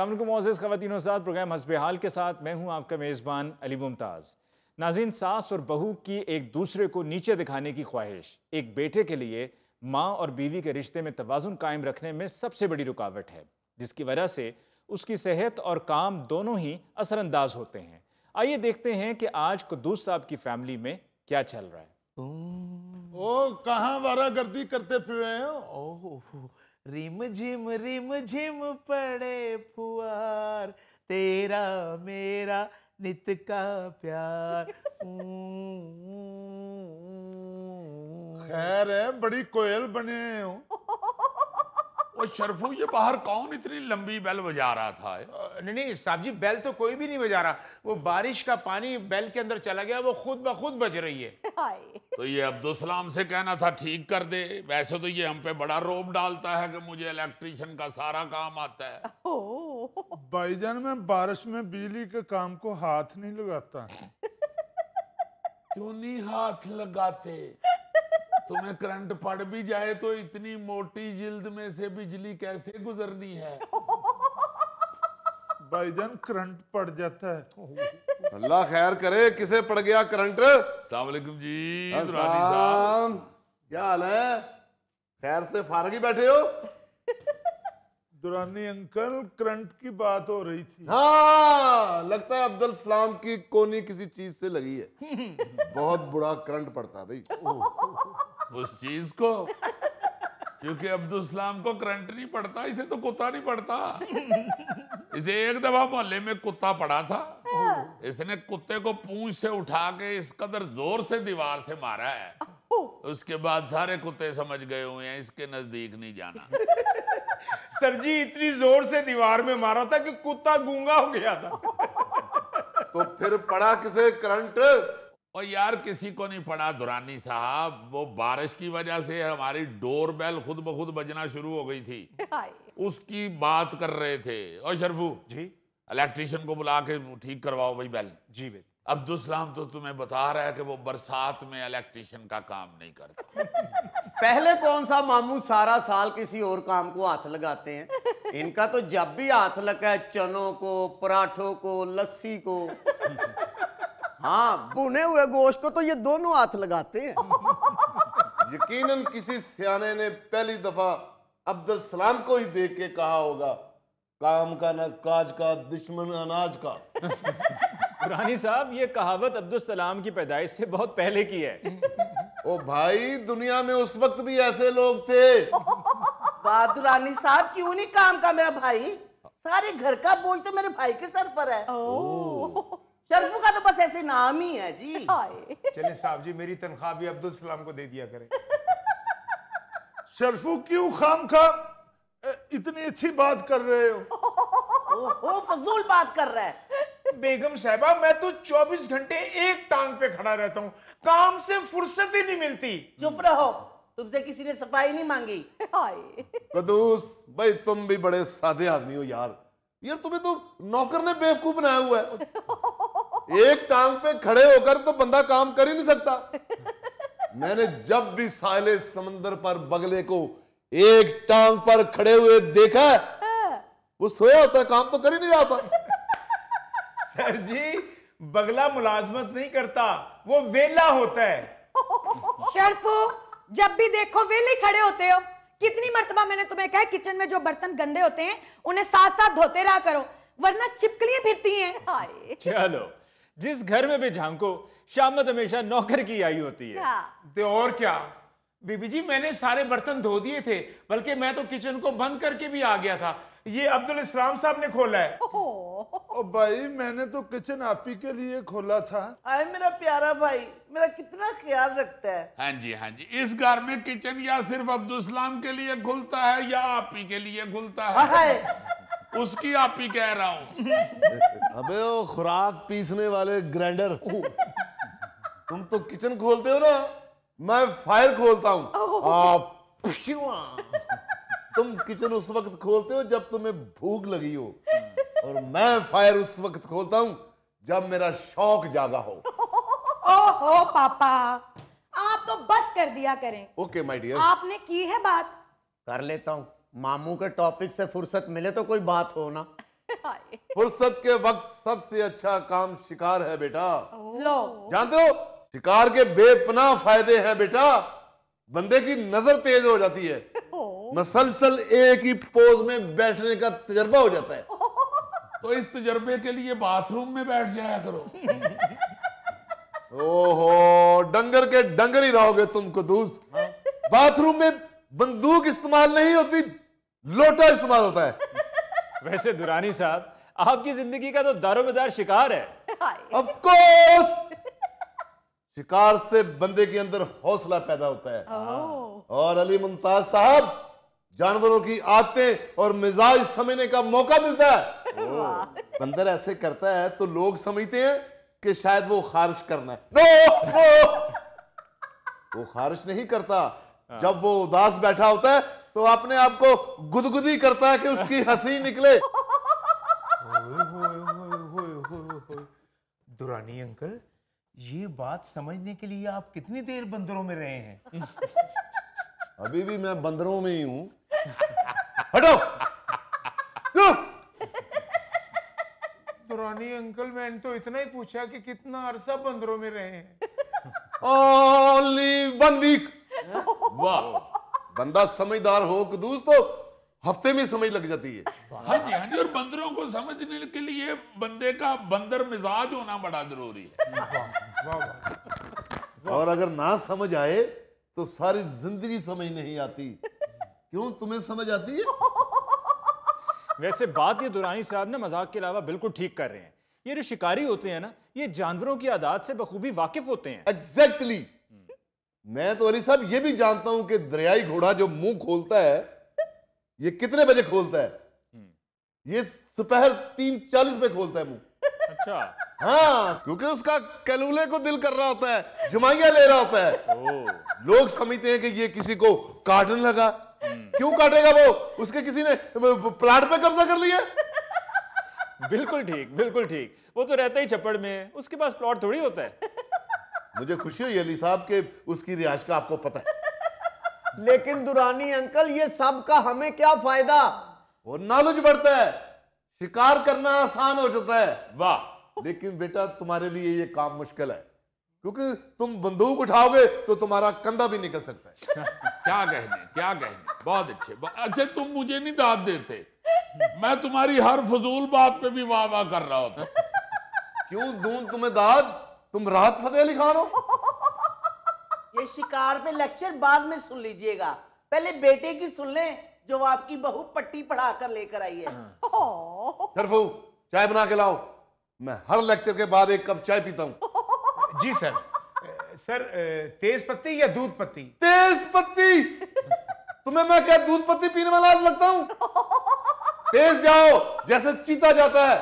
अस्सलाम वालेकुम मोअज़्ज़ज़ ख़वातीन और हज़रात, प्रोग्राम हस्बे हाल के साथ मैं हूं आपका मेज़बान अली मुमताज़। नाज़रीन, सास और बहू की एक दूसरे को नीचे दिखाने की ख्वाहिश एक बेटे के लिए माँ और बीवी के रिश्ते में तवाज़ुन कायम रखने में सबसे बड़ी रुकावट है, जिसकी वजह से उसकी सेहत और काम दोनों ही असरअंदाज होते हैं। आइए देखते हैं कि आज कुद्दूस साहब की फैमिली में क्या चल रहा है। ओ कहाँ वारागर्दी करते फिर रहे हो? ओह, रिम झिम पड़े फुआर, तेरा मेरा नित का प्यार। खैर है, बड़ी कोयल बने हो। वो शरफू, ये बाहर कौन इतनी लंबी बेल बजा रहा था? नहीं नहीं साहब जी, बेल तो कोई भी नहीं बजा रहा, वो बारिश का पानी बेल के अंदर चला गया, वो खुद ब खुद बज रही है। तो ये अब्दुलसलाम से कहना था ठीक कर दे। वैसे तो ये हम पे बड़ा रोब डालता है कि मुझे इलेक्ट्रिशियन का सारा काम आता है। भाईजान, मैं बारिश में बिजली के काम को हाथ नहीं लगाता। क्यों नहीं हाथ लगाते? तुम्हें करंट पड़ भी जाए तो इतनी मोटी जिल्द में से बिजली कैसे गुजरनी है? भाईजान, करंट पड़ जाता है। अल्लाह खैर करे, किसे पड़ गया करंट? अस्सलाम वालेकुम जी, दुरानी साहब। क्या हाल है? खैर से फारग ही बैठे हो? दुरानी अंकल, करंट की बात हो रही थी। हाँ, लगता है अब्दुल सलाम की कोनी किसी चीज से लगी है। बहुत बुरा करंट पड़ता भाई। उस चीज को, क्योंकि अब्दुल सलाम को करंट नहीं पड़ता, इसे तो कुत्ता नहीं पड़ता। इसे एक दफा मोहल्ले में कुत्ता पड़ा था, इसने कुत्ते को पूंछ से उठा के इस कदर जोर से दीवार से मारा है, उसके बाद सारे कुत्ते समझ गए हुए हैं इसके नजदीक नहीं जाना। सर जी, इतनी जोर से दीवार में मारा था कि कुत्ता गूंगा हो गया था। तो फिर पड़ा किसे करंट? और यार, किसी को नहीं पड़ा दुरानी साहब, वो बारिश की वजह से हमारी डोर बेल खुद ब खुद बजना शुरू हो गई थी, उसकी बात कर रहे थे। और शरफू जी, इलेक्ट्रिशियन को बुला के ठीक करवाओ भाई बेल। जी भाई। अब्दुल सलाम तो तुम्हें बता रहा है कि वो बरसात में इलेक्ट्रिशियन का काम नहीं करता। पहले कौन सा मामू सारा साल किसी और काम को हाथ लगाते हैं? इनका तो जब भी हाथ लगा है चनों को, पराठों को, लस्सी को, हाँ भुने हुए गोश्त को तो ये दोनों हाथ लगाते हैं। यकीनन किसी सियाने ने पहली दफा अब्दुल सलाम को ही देख के कहा होगा, काम का न काज का, दुश्मन अनाज का। दुरानी साहब, ये कहावत अब्दुल सलाम की पैदाइश से बहुत पहले की है। ओ भाई, दुनिया में उस वक्त भी ऐसे लोग थे। बहादुरानी साहब, क्यों नहीं काम का मेरा भाई? सारे घर का बोझ तो मेरे भाई के सर पर है। शरफू का तो बस ऐसे नाम ही है जी। चले साहब जी, मेरी तनख्वाह भी अब्दुल सलाम को दे दिया करें। शरफू, क्यों खाम खा इतनी अच्छी बात कर रहे हो? ओहो, फजूल बात कर रहा है। बेगम साहबा, मैं तो 24 घंटे एक टांग पे खड़ा रहता हूँ, काम से फुर्सत ही नहीं मिलती। चुप रहो, तुमसे किसी ने सफाई नहीं मांगी। कदूस भाई, तुम भी बड़े सादे आदमी हो यार। यार, तुम्हें तो नौकर ने बेवकूफ बनाया हुआ है। एक टांग पे खड़े होकर तो बंदा काम कर ही नहीं सकता। मैंने जब भी साहिल समंदर पर बगले को एक टांग पर खड़े हुए देखा है, वो सोया होता है, काम तो कर ही नहीं रहा था। सर जी, बगला मुलाजमत नहीं करता, वो वेला होता है। शरफू, जब भी देखो वेले खड़े होते हो। कितनी मर्तबा मैंने तुम्हें कहा किचन में जो बर्तन गंदे होते हैं उन्हें साथ साथ धोते रहा करो, वरना चिपकलियां फिरती हैं। चलो, जिस घर में भी झांको, शामत हमेशा नौकर की आई होती है। तो और क्या बीबी जी, मैंने सारे बर्तन धो दिए थे, बल्कि मैं तो किचन को बंद करके भी आ गया था। ये अब्दुल इस्लाम साहब ने खोला है। ओ भाई, मैंने तो किचन आप ही के लिए खोला था। आए मेरा प्यारा भाई, मेरा कितना ख्याल रखता है। हाँ जी, हाँ जी। इस घर में किचन या सिर्फ अब्दुल सलाम के लिए खुलता है या आप ही के लिए खुलता है? उसकी आप ही कह रहा हूँ। अबे वो खुराक पीसने वाले ग्राइंडर, तुम तो किचन खोलते हो ना, मैं फायर खोलता हूँ। तुम किचन उस वक्त खोलते हो जब तुम्हें भूख लगी हो, और मैं फायर उस वक्त खोलता हूँ जब मेरा शौक जागा हो। ओहो पापा, आप तो बस कर दिया करें। ओके माय डियर, आपने की है बात। कर लेता हूँ, मामू के टॉपिक से फुर्सत मिले तो कोई बात हो ना। फुर्सत के वक्त सबसे अच्छा काम शिकार है बेटा। लो जानते हो शिकार के बेपनाह फायदे हैं बेटा। बंदे की नजर तेज हो जाती है, मसलसल एक ही पोज में बैठने का तजर्बा हो जाता है। तो इस तजर्बे के लिए बाथरूम में बैठ जाया करो। ओहो, डंगर के डंगर ही रहोगे तुम कुदूस। बाथरूम में बंदूक इस्तेमाल नहीं होती, लोटा इस्तेमाल होता है। वैसे दुरानी साहब, आपकी जिंदगी का तो दारोमदार शिकार है। ऑफ कोर्स, शिकार से बंदे के अंदर हौसला पैदा होता है। और अली मुमताज साहब, जानवरों की आदतें और मिजाज समझने का मौका मिलता है। बंदर ऐसे करता है तो लोग समझते हैं कि शायद वो खारिश करना है। नो, वो खारिश नहीं करता। जब वो उदास बैठा होता है तो अपने आप को गुदगुदी करता है कि उसकी हंसी निकले। दुरानी अंकल, ये बात समझने के लिए आप कितनी देर बंदरों में रहे हैं? अभी भी मैं बंदरों में ही हूं। हटो। दुरानी अंकल, मैंने तो इतना ही पूछा कि कितना अरसा बंदरों में रहे हैं। Only 1 week. वाह, बंदा समझदार हो कुदूस तो हफ्ते में समझ लग जाती है। हाँ जी, हाँ जी। और बंदरों को समझने के लिए बंदे का बंदर मिजाज होना बड़ा जरूरी है। और अगर ना समझ आए तो सारी जिंदगी समझ नहीं आती। क्यों, तुम्हें समझ आती है? वैसे बात ये दुरानी साहब ने मजाक के अलावा बिल्कुल ठीक कर रहे हैं। ये जो शिकारी होते हैं ना, ये जानवरों की आदत से बखूबी वाकिफ होते हैं। एग्जैक्टली। मैं तो अली साहब ये भी जानता हूं कि दरियाई घोड़ा जो मुंह खोलता है, ये कितने बजे खोलता है? ये दोपहर 3:40 पे खोलता है मुंह। अच्छा। हाँ, क्योंकि उसका कैलूले को दिल कर रहा होता है, जुमाइया ले रहा होता है। लोग समझते हैं कि ये किसी को काटने लगा। क्यों काटेगा वो? उसके किसी ने प्लाट पे कब्जा कर लिया। बिल्कुल ठीक, बिल्कुल ठीक। वो तो रहता ही छप्पड़ में है, उसके पास प्लॉट थोड़ी होता है। मुझे खुशी हुई अली साहब के उसकी रिहाइश का आपको पता है। लेकिन दुरानी अंकल, ये सब का हमें क्या फायदा? और नॉलेज बढ़ता है, शिकार करना आसान हो जाता है। वाह। लेकिन बेटा तुम्हारे लिए ये काम मुश्किल है, क्योंकि तुम बंदूक उठाओगे तो तुम्हारा कंधा भी निकल सकता है। क्या कहने, क्या कहने। बहुत अच्छे, अच्छे। तुम मुझे नहीं दाद देते, मैं तुम्हारी हर फजूल बात पे भी वाह वाह कर रहा होता। क्यों दूं तुम्हें दाद? तुम राहत फतेह अली खान हो। ये शिकार पे लेक्चर बाद में सुन लीजिएगा, पहले बेटे की सुन लें जो आपकी बहू पट्टी पढ़ा कर लेकर आई है। शरफू, चाय बना के लाओ। मैं हर लेक्चर के बाद 1 कप चाय पीता हूं। जी सर। सर, तेज पत्ती या दूध पत्ती? तेज पत्ती। तुम्हें मैं क्या दूध पत्ती पीने वाला लगता हूं? तेज जाओ, जैसे चीता जाता है।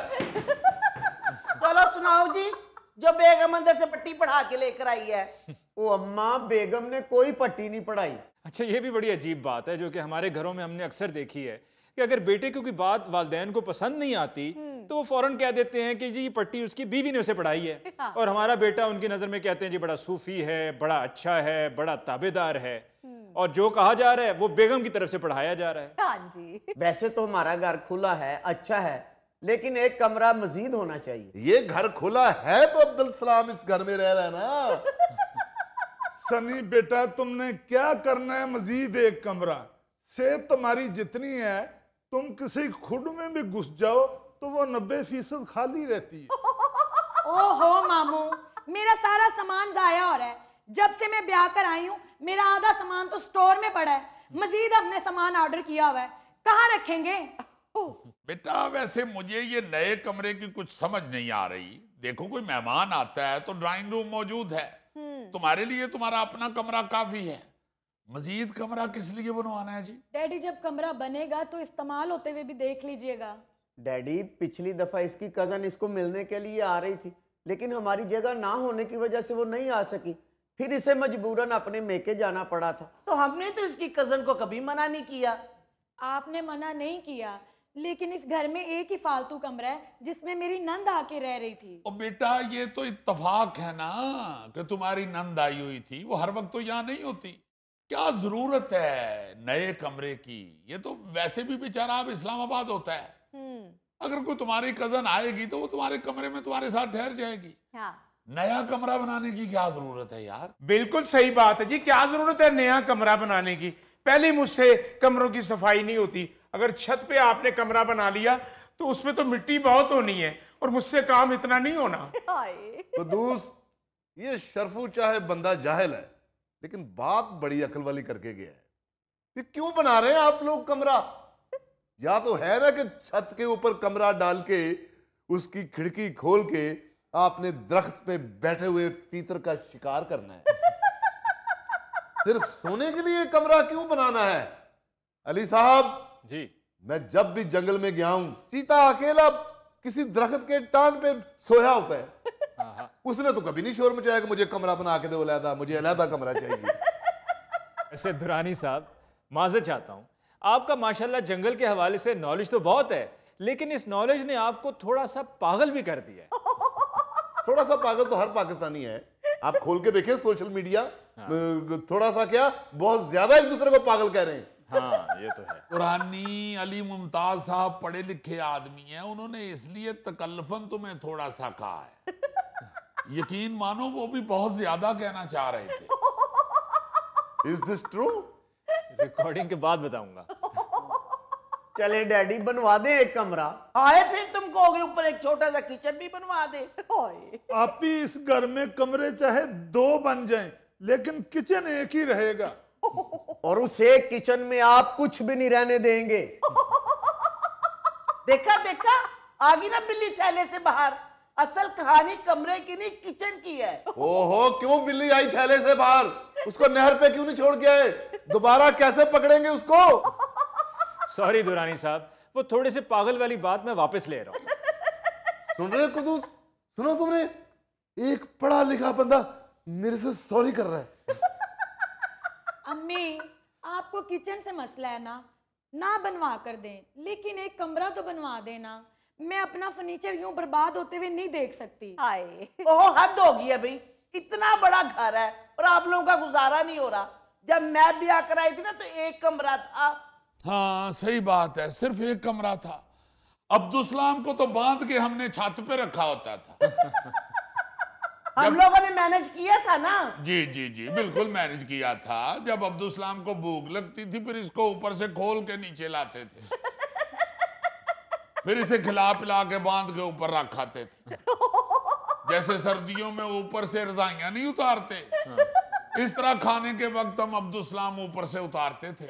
चलो सुनाओ जी, जो बेगम अंदर से पट्टी पढ़ा के लेकर आई है। ओ अम्मा, बेगम ने कोई पट्टी नहीं पढ़ाई। अच्छा, ये भी बड़ी अजीब बात है जो कि हमारे घरों में हमने अक्सर देखी है कि अगर बेटे को कोई बात वालिदैन को पसंद नहीं आती तो वो फौरन कह देते हैं कि जी ये पट्टी उसकी बीवी ने उसे पढ़ाई है। और हमारा बेटा उनकी नज़र में कहते हैं जी बड़ा सूफी है, बड़ा अच्छा है, बड़ा ताबेदार है। और जो कहा जा रहा है वो बेगम की तरफ से पढ़ाया जा रहा है। हाँ जी। वैसे तो हमारा घर खुला है, अच्छा है, लेकिन एक कमरा मजीद होना चाहिए। ये घर खुला है तो अब्दुल सलाम इस घर में रह रहा है ना। सनी बेटा, तुमने क्या करना है? मजीद एक कमरा। सेहत तुम्हारी जितनी है, तुम किसी खुड में भी घुस जाओ तो वो 90% खाली रहती है। ओहो मामू, मेरा सारा सामान जाया हो रहा है। जब से मैं ब्याह कर आई हूँ मेरा आधा सामान तो स्टोर में पड़ा है, मजीद हमने सामान ऑर्डर किया हुआ है, कहाँ रखेंगे? बेटा, वैसे मुझे ये नए कमरे की कुछ समझ नहीं आ रही। देखो, कोई मेहमान आता है तो ड्राइंग रूम मौजूद है, तुम्हारे लिए तुम्हारा अपना कमरा काफी है। मजीद कमरा किस लिए बनवाना है जी? डैडी, जब कमरा बनेगा तो इस्तेमाल होते हुए भी देख लीजिएगा। डैडी, पिछली दफा इसकी कजन इसको मिलने के लिए आ रही थी, लेकिन हमारी जगह ना होने की वजह से वो नहीं आ सकी, फिर इसे मजबूरन अपने मेके जाना पड़ा था। तो हमने तो इसकी कजन को कभी मना नहीं किया। आपने मना नहीं किया, लेकिन इस घर में एक ही फालतू कमरा है जिसमें मेरी नंद आके रह रही थी। ओ बेटा, ये तो इत्तेफाक है ना कि तुम्हारी नंद आई हुई थी, वो हर वक्त तो यहाँ नहीं होती। क्या जरूरत है नए कमरे की? ये तो वैसे भी बेचारा अब इस्लामाबाद होता है। अगर कोई तुम्हारी कजन आएगी तो वो तुम्हारे कमरे में तुम्हारे साथ ठहर जाएगी। हाँ। नया कमरा बनाने की क्या जरूरत है यार? बिल्कुल सही बात है जी, क्या जरूरत है नया कमरा बनाने की? पहले मुझसे कमरों की सफाई नहीं होती। अगर छत पे आपने कमरा बना लिया तो उसमें तो मिट्टी बहुत होनी है और मुझसे काम इतना नहीं होना। कदूस, ये शरफू चाहे बंदा जाहिल है लेकिन बात बड़ी अकल वाली करके गया है। कि क्यों बना रहे हैं आप लोग कमरा? या तो है ना कि छत के ऊपर कमरा डाल के उसकी खिड़की खोल के आपने दरख्त पे बैठे हुए तीतर का शिकार करना है। सिर्फ सोने के लिए कमरा क्यों बनाना है? अली साहब जी, मैं जब भी जंगल में गया हूं, चीता अकेला किसी दरख्त के टांग पे सोया होता है। उसने तो कभी नहीं शोर मचाया कि मुझे कमरा बना के दो अलहदा, मुझे अलहदा कमरा चाहिए। ऐसे दुरानी साहब, माजरत चाहता हूं, आपका माशाल्लाह जंगल के हवाले से नॉलेज तो बहुत है, लेकिन इस नॉलेज ने आपको थोड़ा सा पागल भी कर दिया है। थोड़ा सा पागल तो हर पाकिस्तानी है। आप खोल के देखें सोशल मीडिया, थोड़ा सा क्या बहुत ज्यादा एक दूसरे को पागल कह रहे हैं। हाँ, ये तो है। पुरानी अली मुमताज साहब पढ़े लिखे आदमी हैं, उन्होंने इसलिए तकल्लुफन तुम्हें थोड़ा सा कहा है। यकीन मानो वो भी बहुत ज्यादा कहना चाह रहे थे। Is this true? रिकॉर्डिंग के बाद बताऊंगा। चले डैडी बनवा दे एक कमरा। आए फिर तुम कहोगे ऊपर एक छोटा सा किचन भी बनवा दे। आप ही इस घर में कमरे चाहे 2 बन जाएं, लेकिन किचन एक ही रहेगा। और उस एक किचन में आप कुछ भी नहीं रहने देंगे। देखा देखा, आ गई ना बिल्ली थैले से बाहर। असल कहानी कमरे की नहीं किचन की है। ओहो, क्यों बिल्ली आई थैले से बाहर? उसको नहर पे क्यों नहीं छोड़ के आए? दोबारा कैसे पकड़ेंगे उसको? सॉरी दुरानी साहब, वो थोड़ी सी पागल वाली बात मैं वापस ले रहा हूं। सुन रहे कुदूस? सुनो तुमने, एक पढ़ा लिखा बंदा मेरे से सॉरी कर रहा है। अम्मी, आपको किचन से मसला है ना बनवा कर दें, लेकिन एक कमरा तो बनवा देना। मैं अपना फर्नीचर यूं बर्बाद होते हुए नहीं देख सकती। ओहो, हद हो गई है भाई। इतना बड़ा घर है और आप लोगों का गुजारा नहीं हो रहा। जब मैं ब्याह कराई थी ना तो एक कमरा था। हाँ सही बात है, सिर्फ एक कमरा था। अब्दुलसलाम को तो बांध के हमने छत पे रखा होता था। हम लोगों ने मैनेज किया था ना। जी जी जी, बिल्कुल मैनेज किया था। जब अब्दुलसलाम को भूख लगती थी फिर इसको ऊपर से खोल के नीचे लाते थे, फिर इसे खिला पिला के बांध के ऊपर रख खाते थे। जैसे सर्दियों में ऊपर से रजाइयां नहीं उतारते, इस तरह खाने के वक्त हम अब्दुलसलाम ऊपर से उतारते थे।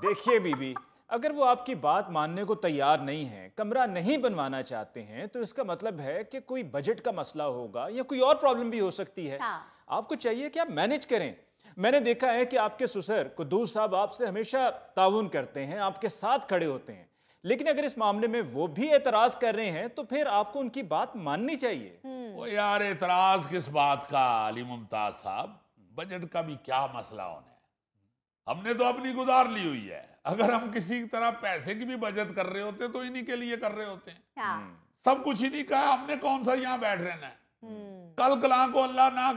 देखिए बीबी, अगर वो आपकी बात मानने को तैयार नहीं है, कमरा नहीं बनवाना चाहते हैं, तो इसका मतलब है कि कोई बजट का मसला होगा या कोई और प्रॉब्लम भी हो सकती है। आपको चाहिए कि आप मैनेज करें। मैंने देखा है कि आपके ससुर कुद्दूस साहब आपसे हमेशा ताउन करते हैं, आपके साथ खड़े होते हैं, लेकिन अगर इस मामले में वो भी एतराज कर रहे हैं तो फिर आपको उनकी बात माननी चाहिए। वो यार, एतराज किस बात का अली मुमताज साहब? बजट का भी क्या मसला होना है? हमने तो अपनी गुजार ली हुई है। अगर हम किसी तरह पैसे की भी बचत कर रहे होते तो इन्हीं के लिए कर रहे होते हैं। सब कुछ इन्हीं का है, हमने कौन सा यहाँ बैठ रहना है? कल कला को अल्लाह ना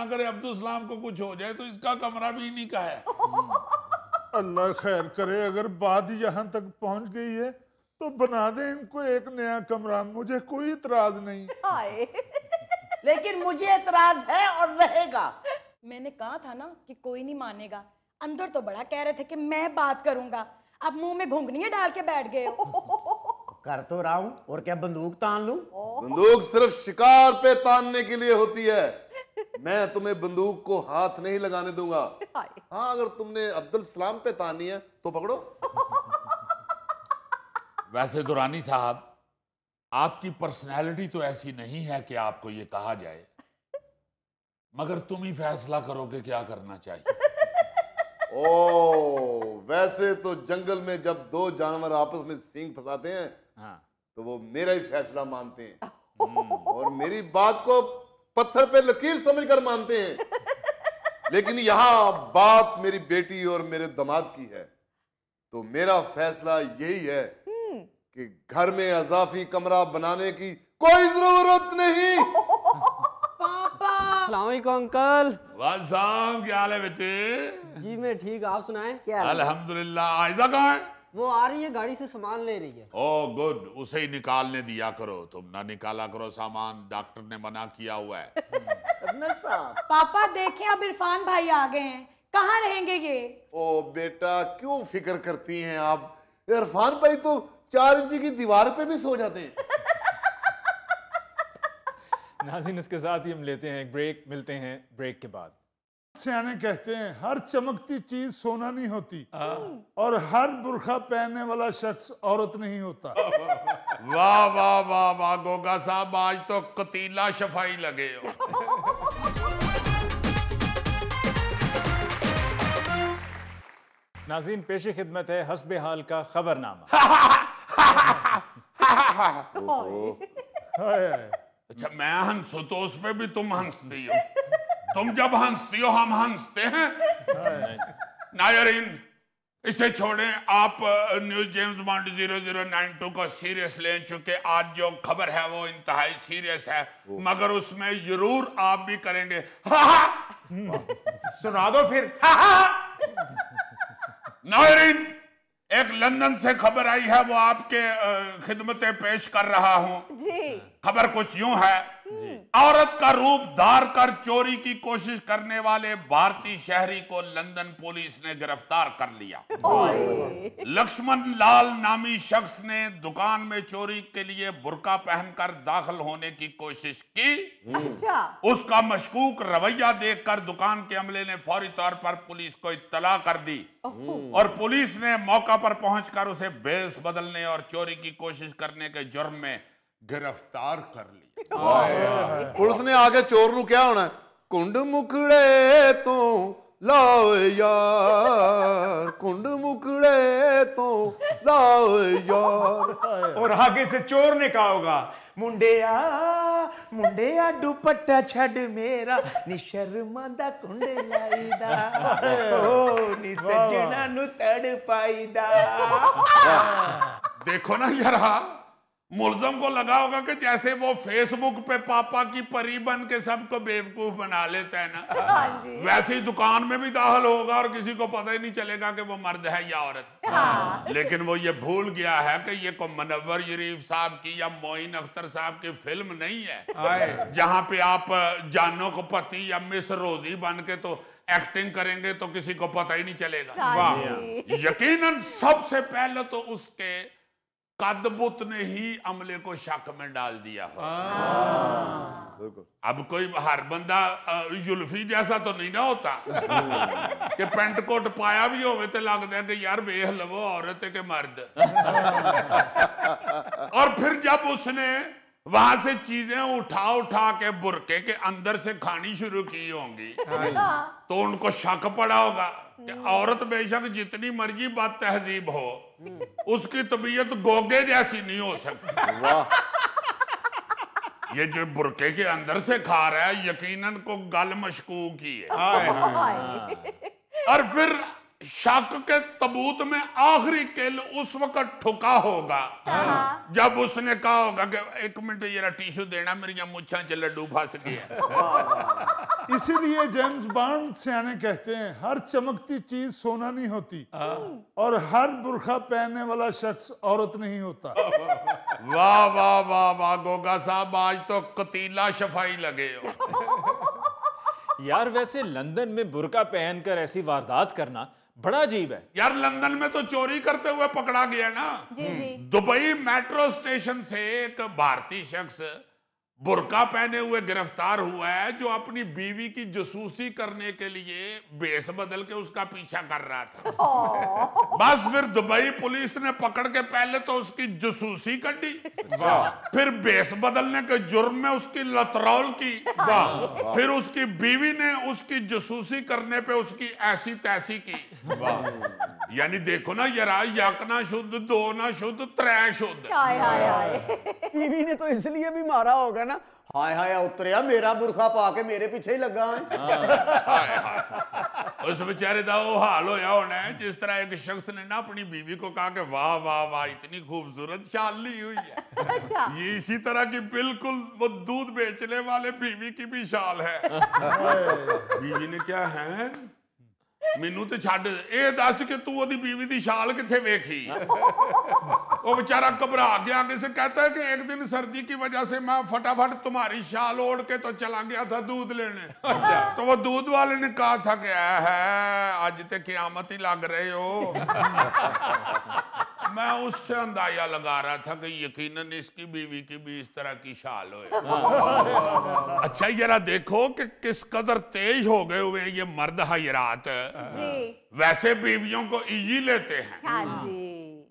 करे अब्दुलसलाम को कुछ हो जाए तो इसका कमरा भी इन्हीं का है। अल्लाह खैर करे, अगर बात यहाँ तक पहुंच गई है तो बना दे इनको एक नया कमरा, मुझे कोई इतराज नहीं। लेकिन मुझे इतराज है और रहेगा। मैंने कहा था ना कि कोई नहीं मानेगा। अंदर तो बड़ा कह रहे थे कि मैं बात करूंगा, अब मुंह में घुंघनियां डाल के बैठ गए हो। कर तो रहा हूं, और क्या बंदूक तान लूं? बंदूक सिर्फ शिकार पे तानने के लिए होती है। मैं तुम्हें बंदूक को हाथ नहीं लगाने दूंगा। हाँ, अगर तुमने अब्दुलसलाम पे तानी है तो पकड़ो। वैसे दुरानी साहब, आपकी पर्सनैलिटी तो ऐसी नहीं है कि आपको ये कहा जाए, मगर तुम ही फैसला करोगे क्या करना चाहिए। ओ, वैसे तो जंगल में जब 2 जानवर आपस में सींग फंसाते हैं, हाँ, तो वो मेरा ही फैसला मानते हैं और मेरी बात को पत्थर पे लकीर समझकर मानते हैं। लेकिन यहाँ बात मेरी बेटी और मेरे दामाद की है, तो मेरा फैसला यही है कि घर में अजाफी कमरा बनाने की कोई जरूरत नहीं। अस्सलाम वालेकुम अंकल। वालेकुम, क्या हाल है बेटे? जी मैं ठीक, आप सुनाएं? क्या अल्हम्दुलिल्लाह। आयजा कहाँ है? वो आ रही है, गाड़ी से सामान ले रही है। ओ गुड, उसे ही निकालने दिया करो, तुम ना निकाला करो सामान, डॉक्टर ने मना किया हुआ है। कर्नल साहब पापा देखें अब इरफान भाई आ गए हैं, कहाँ रहेंगे ये? ओ बेटा क्यों फिक्र करती हैं आप, इरफान भाई तो 4 इंच की दीवार पे भी सो जाते हैं। नाज़रीन, इसके साथ ही हम लेते हैं एक ब्रेक, मिलते हैं ब्रेक के बाद। सियाने कहते हैं हर चमकती चीज सोना नहीं होती और हर बुर्खा पहनने वाला शख्स औरत नहीं होता। वाह वाह वाह वाह गोगा साहब, आज तो कतीला शफाई लगे हो। नाज़रीन, पेश खिदमत है हस्बे हाल का खबरनामा। अच्छा, मैं हंसू तो उस पे भी तुम हंसती हो, तुम जब हंसती हो हम हंसते हैं। नायरीन, इसे छोड़ें, आप न्यूज जेम्स बॉन्ड 0092 को सीरियस ले चुके। आज जो खबर है वो इंतहाई सीरियस है, मगर उसमें जरूर आप भी करेंगे सुना दो फिर। नायरीन, एक लंदन से खबर आई है, वो आपके खिदमतें पेश कर रहा हूं जी। खबर कुछ यूं है, औरत का रूप धार कर चोरी की कोशिश करने वाले भारतीय शहरी को लंदन पुलिस ने गिरफ्तार कर लिया। लक्ष्मण लाल नामी शख्स ने दुकान में चोरी के लिए बुर्का पहनकर दाखिल होने की कोशिश की। अच्छा। उसका मशकूक रवैया देखकर दुकान के अमले ने फौरी तौर पर पुलिस को इत्तला कर दी और पुलिस ने मौका पर पहुंचकर उसे भेष बदलने और चोरी की कोशिश करने के जुर्म में गिरफ्तार कर लिया। पुलिस ने आगे चोर नू क्या होना, कुंड मुकड़े तो लाओ यार, कुंड मुकड़े तो लाओ यार। और आगे से चोर ने कहा होगा, मुंडिया मुंडिया दुपट्टा छड़ मेरा निशर्मा दा कुंड लाईदा, ओ नी सजना नु तड़ पाईदा। देखो ना यार, मुलजम को लगा होगा कि जैसे वो फेसबुक पे पापा की परी बन के सबको बेवकूफ बना लेता है ना, वैसे ही दुकान में भी दाखिल होगा और किसी को पता ही नहीं चलेगा कि वो मर्द है या औरत। लेकिन वो ये भूल गया है कि ये कोई मुनव्वर शरीफ साहब की या मोइन अख्तर साहब की फिल्म नहीं है, जहां पे आप जानो को पति या मिस रोजी बन के तो एक्टिंग करेंगे तो किसी को पता ही नहीं चलेगा। वाह। यकीनन सबसे पहले तो उसके कदबुत ने ही अमले को शक में डाल दिया हो। अब कोई हर बंदा युल्फी जैसा तो नहीं ना होता कि पेंट कोट पाया भी होवे तो लगता है कि यार वेख लवो औरत के मर्द। और फिर जब उसने वहां से चीजें उठा उठा के बुरके के अंदर से खानी शुरू की होंगी तो उनको शक पड़ा होगा कि औरत बेशक जितनी मर्जी बात तहजीब हो, उसकी तबीयत गोगे जैसी नहीं हो सकती। वाह। ये जो बुरके के अंदर से खा रहा है यकीनन को गल मशकूक ही है। और फिर शक के तबूत में आखिरी किल उस वक्त ठुका होगा जब उसने कहा होगा कि 1 मिनट जरा टिश्यू देना, मेरी मुच्छां च लड्डू फंस गया। इसीलिए जेम्स बॉन्ड सियाने कहते हैं हर चमकती चीज सोना नहीं होती और हर बुर्खा पहनने वाला शख्स औरत नहीं होता। वाह वाह वाह वाह गोगा साहब, आज तो कतीला शफाई लगे हो। यार वैसे लंदन में बुर्का पहनकर ऐसी वारदात करना बड़ा अजीब है। यार लंदन में तो चोरी करते हुए पकड़ा गया ना। दुबई मेट्रो स्टेशन से एक भारतीय शख्स बुर्का पहने हुए गिरफ्तार हुआ है जो अपनी बीवी की जासूसी करने के लिए भेष बदल के उसका पीछा कर रहा था। बस फिर दुबई पुलिस ने पकड़ के पहले तो उसकी जासूसी कटी, फिर भेष बदलने के जुर्म में उसकी लतरौल की, फिर उसकी बीवी ने उसकी जासूसी करने पे उसकी ऐसी तैसी की। यानी देखो ना यार, यक ना शुद्ध, दो ना शुद्ध, त्रै शुद्ध। बीवी ने तो इसलिए भी मारा होगा ना, हाय हाय उतरिया मेरा बुरखा पाके मेरे पीछे ही लगा है। हाय हाय। उस बेचारे का वो हाल होया होना है जिस तरह एक शख्स ने ना अपनी बीवी को कहा कि वाह वाह वाह इतनी खूबसूरत शाल ली हुई है। अच्छा। ये इसी तरह की बिल्कुल वो दूध बेचने वाले बीवी की भी शाल है। बीवी ने क्या है ਮੈਨੂੰ ਤੇ ਛੱਡ ਇਹ ਦੱਸ कि तू ਉਹਦੀ बीवी ਦੀ शाल किथे वेखी वो बेचारा घबरा गया आगे से कहता है कि एक दिन सर्दी की वजह से मैं फटाफट तुम्हारी शाल ओढ़ के तो चला गया था दूध लेने तो वो दूध वाले ने कहा था कि है आज ते क़यामत ही लग रहे हो मैं उससे अंदाजा लगा रहा था कि यकीनन इसकी बीवी की भी इस तरह की शाल हो। अच्छा जरा देखो कि किस कदर तेज हो गए हुए ये मर्द हजरात। वैसे बीवियों को इजी लेते हैं। हाँ जी।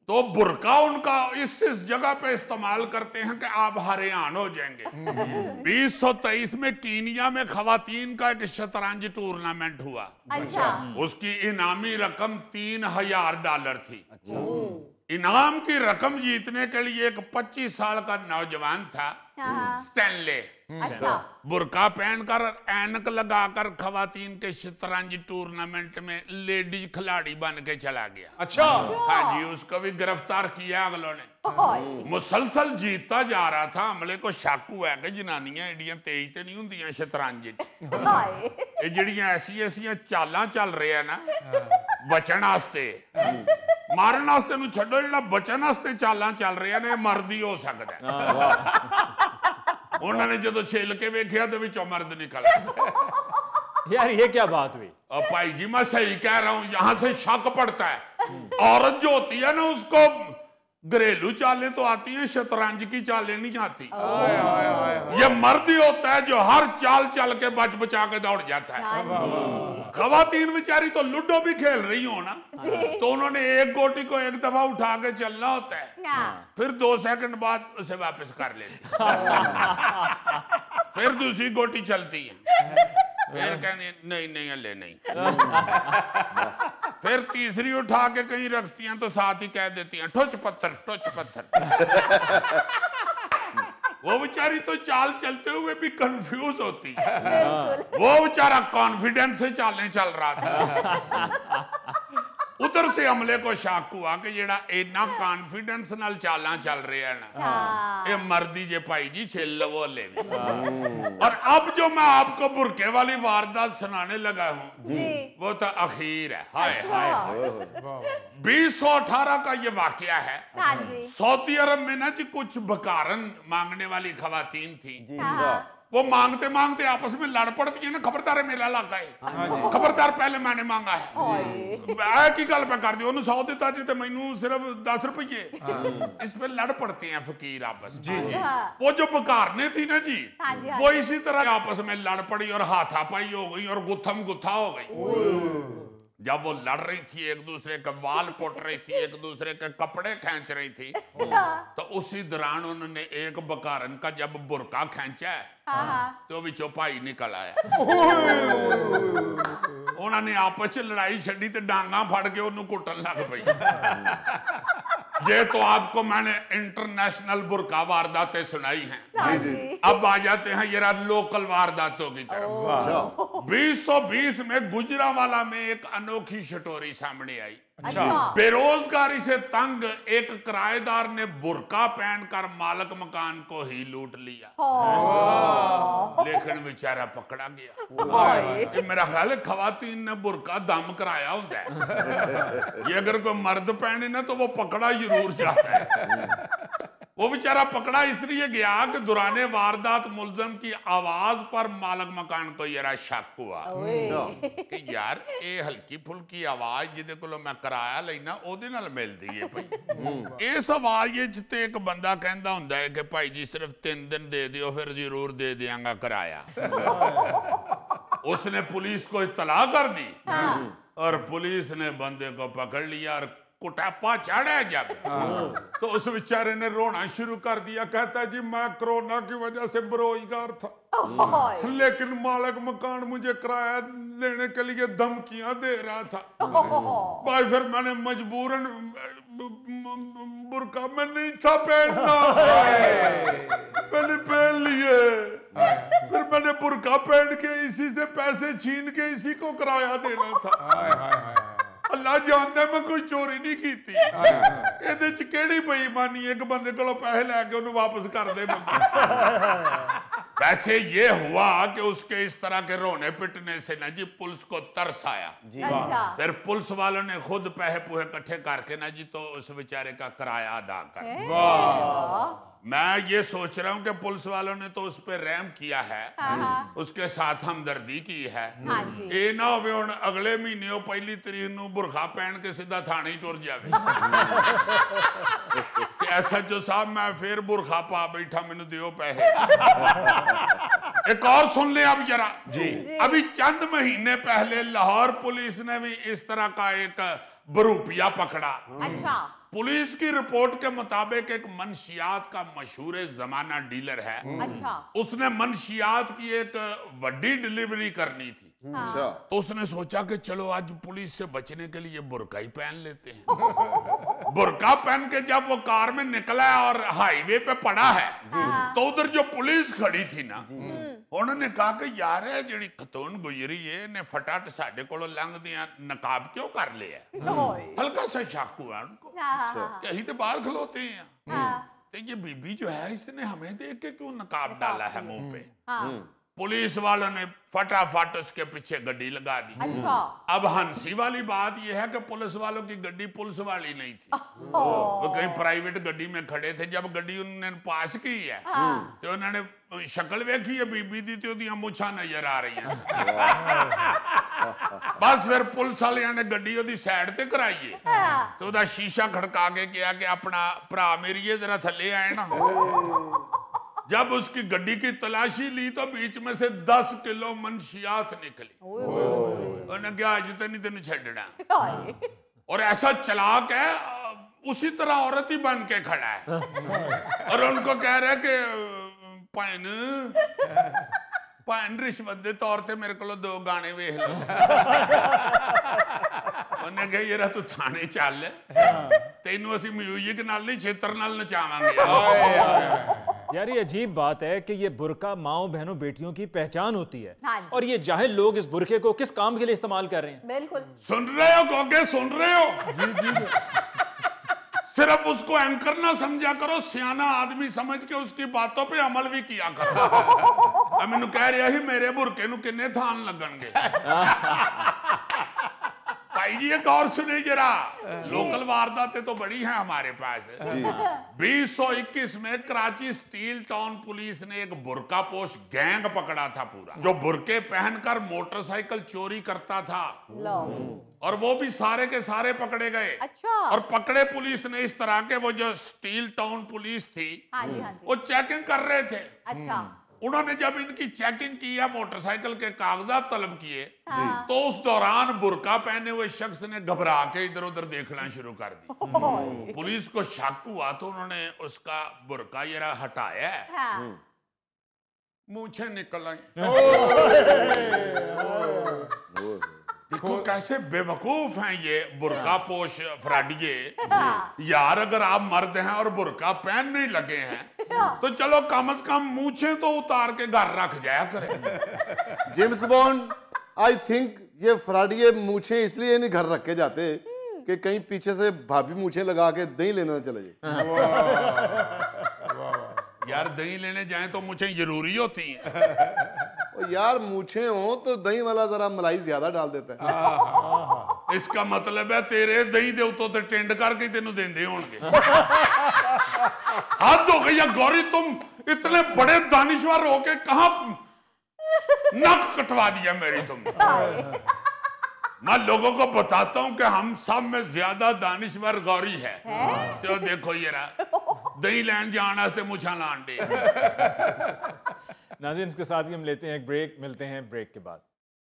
तो बुर्का उनका इस जगह पे इस्तेमाल करते हैं कि आप हरियाण हो जाएंगे। 2023 में कीनिया में खवातीन का एक शतरंज टूर्नामेंट हुआ। अच्छा। उसकी इनामी रकम $3000 थी। इनाम की रकम जीतने के लिए एक 25 साल का नौजवान था स्टैनले। अच्छा। बुर्का पहनकर ऐनक लगाकर खवातीन के शतरंज टूर्नामेंट में लेडीज खिलाड़ी बन के चला गया। अच्छा। हाँ जी, उसको भी गिरफ्तार किया अगलों ने। मुसलसल जीतता जा रहा था। हमले को शक हुआ कि जनानियां एडियां तेज तो नहीं होंदियां शतरंज ये जड़ियां ऐसी चालां चल रहे हैं ना बचन वास्ते मारन वास्ते नूं छड्डो जिहड़ा बचन वास्ते चालां चल रहे ने मर्द ही हो सकदा है। उन्होंने जो छेल के वेख्या तो विचों मर्द निकल यार ये क्या बात हुई? अब भाई जी मैं सही कह रहा हूं, यहां से शक पड़ता है। औरत जो होती है ना उसको घरेलू चालें तो आती हैं, शतरंज की चालें नहीं आती। ये मर्द ही होता है जो हर चाल चल के बच बचा के दौड़ जाता है। खवातीन बेचारी तो लूडो भी खेल रही हो ना तो उन्होंने एक गोटी को एक दफा उठा के चलना होता है, फिर 2 सेकंड बाद उसे वापस कर लेती फिर दूसरी गोटी चलती है, फिर कहने नहीं हले नहीं फिर तीसरी उठा के कहीं रखती हैं तो साथ ही कह देती हैं ठुच पत्थर वो बेचारी तो चाल चलते हुए भी कंफ्यूज होती है। वो बेचारा कॉन्फिडेंस से चालें चल रहा था। उधर से हमले को शक हुआ कि जेड़ा इतना कॉन्फिडेंस नाल चालां चल रहे हैं ना ये मर्दी जे भाई जी छेल लवो ले भी। और अब जो मैं आपको बुरके वाली वारदात सुनाने लगा हूँ वो तो अखीर है। हाय हाय 2018 का ये वाकया है। सऊदी अरब में ना जी कुछ बकारन मांगने वाली खवातीन थी, वो मांगते मांगते आपस में लड़ पड़ती है ना। खबरदार है मेरा इलाका है, खबरदार पहले मैंने मांगा है की गल पे कर दी उन्होंने 100 दिता जी तो मैनू सिर्फ 10 रुपये। इस पे लड़ पड़ते हैं फकीर आपस में। वो जो बकारने थी ना जी वो इसी तरह आपस में लड़ पड़ी और हाथापाई हो गई और गुत्थम गुत्था हो गई। जब वो लड़ रही थी एक दूसरे के बाल कोट रही थी, एक दूसरे के कपड़े खींच रही थी तो उसी दौरान उन्होंने एक बकारन का जब बुरका खींचा तो विचों भाई निकल आया। उन्होंने आपस च लड़ाई छड़ी तो डांगा फड़ के उन्होंने कुटन लग पई। ये तो आपको मैंने इंटरनेशनल बुरका वारदातें सुनाई हैं। अब आ जाते हैं जरा लोकल वारदातों की तरफ। 2020 में गुजरावाला में एक अनोखी स्टोरी सामने आई। बेरोजगारी से तंग एक किराएदार ने बुरका पहनकर मालिक मकान को ही लूट लिया, लेकिन बेचारा पकड़ा गया। मेरा ख्याल है खवातीन ने बुरका दम कराया होता है। ये अगर कोई मर्द पहने ना तो वो पकड़ा जरूर जाता है। वो बेचारा पकड़ा इसलिए गया कि दौराने वारदात मुलजम की आवाज पर मालिक मकान को जरा शक हुआ कि यार ये हल्की फुल्की आवाज जिदे कोलों मैं किराया लेना ओदे नाल मिलदी है भाई। इस आवाज ते एक बंदा कहंदा हुंदा है कि भाई जी सिर्फ 3 दिन दे दियो फिर जरूर दे देंगा किराया। उसने पुलिस को इत्तला कर दी और पुलिस ने बंदे को पकड़ लिया और कुटापा चढ़ा जब तो उस बेचारे ने रोना शुरू कर दिया। कहता है जी मैं कोरोना की वजह से बेरोजगार था, लेकिन मालिक मकान मुझे किराया लेने के लिए धमकियां दे रहा था भाई। फिर मैंने मजबूरन बुरका में नहीं था पहनना, मैंने पहन लिए। फिर मैंने बुरका पहन के इसी से पैसे छीन के इसी को किराया देना था। अल्लाह जानता मैं कोई चोरी नहीं की थी। ਇਹਦੇ ਚ ਕਿਹੜੀ ਬੇਈਮਾਨੀ ਇੱਕ ਬੰਦੇ ਕੋਲੋਂ ਪੈਸੇ ਲੈ ਕੇ ਉਹਨੂੰ ਵਾਪਸ ਕਰ ਦੇ। वैसे ये हुआ कि उसके इस तरह के रोने पिटने से ना जी पुलिस को तरस आया जी अच्छा फिर पुलिस वालों ने खुद पैसे पूहे इकट्ठे करके ना जी तो उस बेचारे का किराया अदा कर मैं ये सोच रहा हूँ कि पुलिस वालों ने तो उस पर रहम किया है उसके साथ हमदर्दी की है हाँ जी ये ना होवे हुण अगले महीने वो पहली तरीक नूं बुरखा पहन के सीधा थाने ही टुर जावे SHO साहब मैं फिर बुरखा पा बैठा मैनू दियो पैसे एक और सुन ले अब जरा जी अभी चंद महीने पहले लाहौर पुलिस ने भी इस तरह का एक बरूपिया पकड़ा अच्छा पुलिस की रिपोर्ट के मुताबिक एक मनशियात का मशहूर जमाना डीलर है अच्छा उसने मनशियात की एक बड़ी डिलीवरी करनी थी अच्छा तो उसने सोचा कि चलो आज पुलिस से बचने के लिए बुर्का ही पहन लेते हैं बुर्का पहन के जब वो कार में निकला और हाईवे पे पड़ा है तो उधर जो पुलिस खड़ी थी ना उन्होंने कहा कि यार है जी खतून गुजरी है ने फटाट साडे कोलों लंघ दिया नकाब क्यों कर लिया हल्का सा शक हुआ उनको यही तो बाहर खलोते हैं तो ये बीबी जो है इसने हमें देख के क्यों नकाब डाला है मुंह पे पुलिस वालों ने फटाफट उसके पीछे गड्डी लगा दी अच्छा अब हंसी वाली बात यह है कि पुलिस वालों की गड्डी पुलिस वाली नहीं थी वो कहीं प्राइवेट गड्डी में खड़े थे जब गड्डी उन्होंने पास की है तो उन्होंने शक्ल वेखी है बीबी दी तो ओदियां मुछां नजर आ रही हैं बस फिर पुलिस वाले ने गड्डी ओदी साइड ते कराई है तो ओदा शीशा खड़का के कहा कि अपना भरा मेरी जरा थल्ले आए ना जब उसकी गड्डी की तलाशी ली तो बीच में से 10 किलो मनशियात निकली उन्होंने कहा आज तो नहीं तेन छड़ना और ऐसा चलाक है उसी तरह औरत ही बन के खड़ा है और उनको कह रहा है कि भैन रिश्वत के तौर पर मेरे को 2 गाने वेख लो उन्हें कहा यार तू थाने चल तेनू असी म्यूजिक नाल नहीं छेतर नाल नचावांगे यार ये अजीब बात है कि ये बुर्का माओ बहनों बेटियों की पहचान होती है हाँ जी। और ये जाहिल लोग इस बुरके को किस काम के लिए इस्तेमाल कर रहे हैं बिल्कुल सुन रहे हो गोगे सुन रहे हो जी सिर्फ उसको एंकर ना समझा करो सियाना आदमी समझ के उसकी बातों पे अमल भी किया करो मैनू कह रहा ही मेरे बुरके नू किन्ने थान लगणगे भाई जी एक और सुने जरा लोकल वारदातें तो बड़ी हैं हमारे पास 2021 में कराची स्टील टाउन पुलिस ने एक बुरका पोश गैंग पकड़ा था पूरा जो बुरके पहनकर मोटरसाइकिल चोरी करता था और वो भी सारे के सारे पकड़े गए अच्छा और पकड़े पुलिस ने इस तरह के वो जो स्टील टाउन पुलिस थी हाँ जी हाँ जी वो चेकिंग कर रहे थे अच्छा उन्होंने जब इनकी चेकिंग की है मोटरसाइकिल के कागजात तलब किए तो उस दौरान बुर्का पहने हुए शख्स ने घबरा के इधर उधर देखना शुरू कर दी पुलिस को शक हुआ तो उन्होंने उसका बुर्का जरा हटाया मूंछें निकल आई देखो कैसे बेवकूफ हैं ये बुर्का पोश फ्राडिये यार अगर आप मर्द हैं और बुर्का पहनने लगे हैं तो चलो कम से कम मूछें तो उतार के घर रख जाया करें जेम्स बॉन्ड आई थिंक ये फ्राडिये मूछे इसलिए नहीं घर रखे जाते कि कहीं पीछे से भाभी मूछे लगा के दही लेना चले जाए यार दही लेने जाए तो मूछें जरूरी होती हैं यार मूछे हो तो दही वाला जरा मलाई ज्यादा डाल देता है इसका मतलब है तेरे दही दे उतो ते टेंड करके तेनू देंदे होंगे हद हो गई गौरी तुम इतने बड़े दानिश्वर हो के कहां नक कटवा दिया मेरी तुमने मैं लोगों को बताता हूं कि हम सब में ज्यादा दानिश्वर गौरी है तो देखो ये दही लैन जाने से मुछा लान दे नाज़रीन इसके साथ ही हम लेते हैं एक ब्रेक मिलते हैं ब्रेक के बाद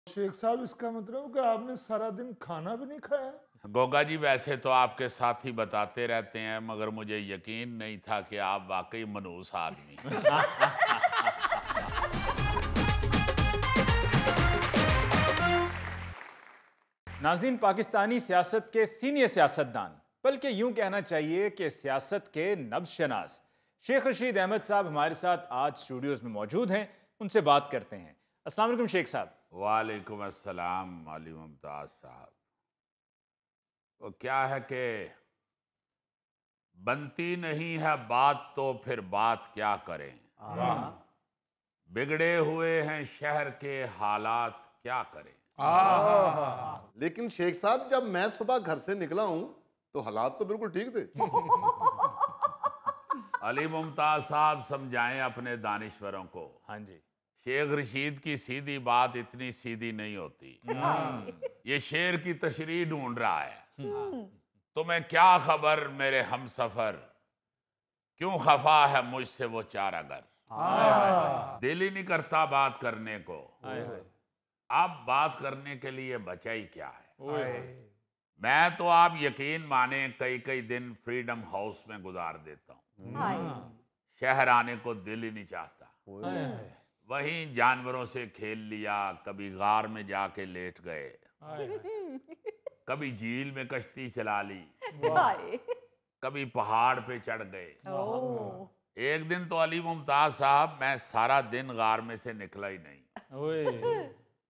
शेख साहब इसका मतलब कि आपने सारा दिन खाना भी नहीं खाया गोगा जी वैसे तो आपके साथ ही बताते रहते हैं मगर मुझे यकीन नहीं था कि आप वाकई मनूस आदमी नाज़रीन पाकिस्तानी सियासत के सीनियर सियासतदान बल्कि यूं कहना चाहिए कि सियासत के नब्ज़शनास शेख रशीद अहमद साहब हमारे साथ आज स्टूडियोज में मौजूद हैं उनसे बात करते हैं। अस्सलाम वालेकुम शेख साहब। वालेकुम अस्सलाम माली मुमताज साहब। वो क्या है कि बनती नहीं है बात तो फिर बात क्या करें बिगड़े हुए हैं शहर के हालात, क्या करें। लेकिन शेख साहब, जब मैं सुबह घर से निकला हूं तो हालात तो बिल्कुल ठीक थे। अली मुमताज साहब समझाएं अपने दानिश्वरों को। हाँ जी। शेख रशीद की सीधी बात इतनी सीधी नहीं होती। ये शेर की तशरीह ढूंढ रहा है। तुम्हें क्या खबर मेरे हमसफर, क्यों खफा है मुझसे वो चारागर। दिल ही नहीं करता बात करने को, अब बात करने के लिए बचा ही क्या है। मैं तो आप यकीन माने कई कई दिन फ्रीडम हाउस में गुजार देता हूँ। शहर आने को दिल ही नहीं चाहता। वहीं जानवरों से खेल लिया, कभी गार में जाके लेट गए, कभी झील में कश्ती चला ली, कभी पहाड़ पे चढ़ गए। एक दिन तो अली मुमताज साहब मैं सारा दिन गार में से निकला ही नहीं।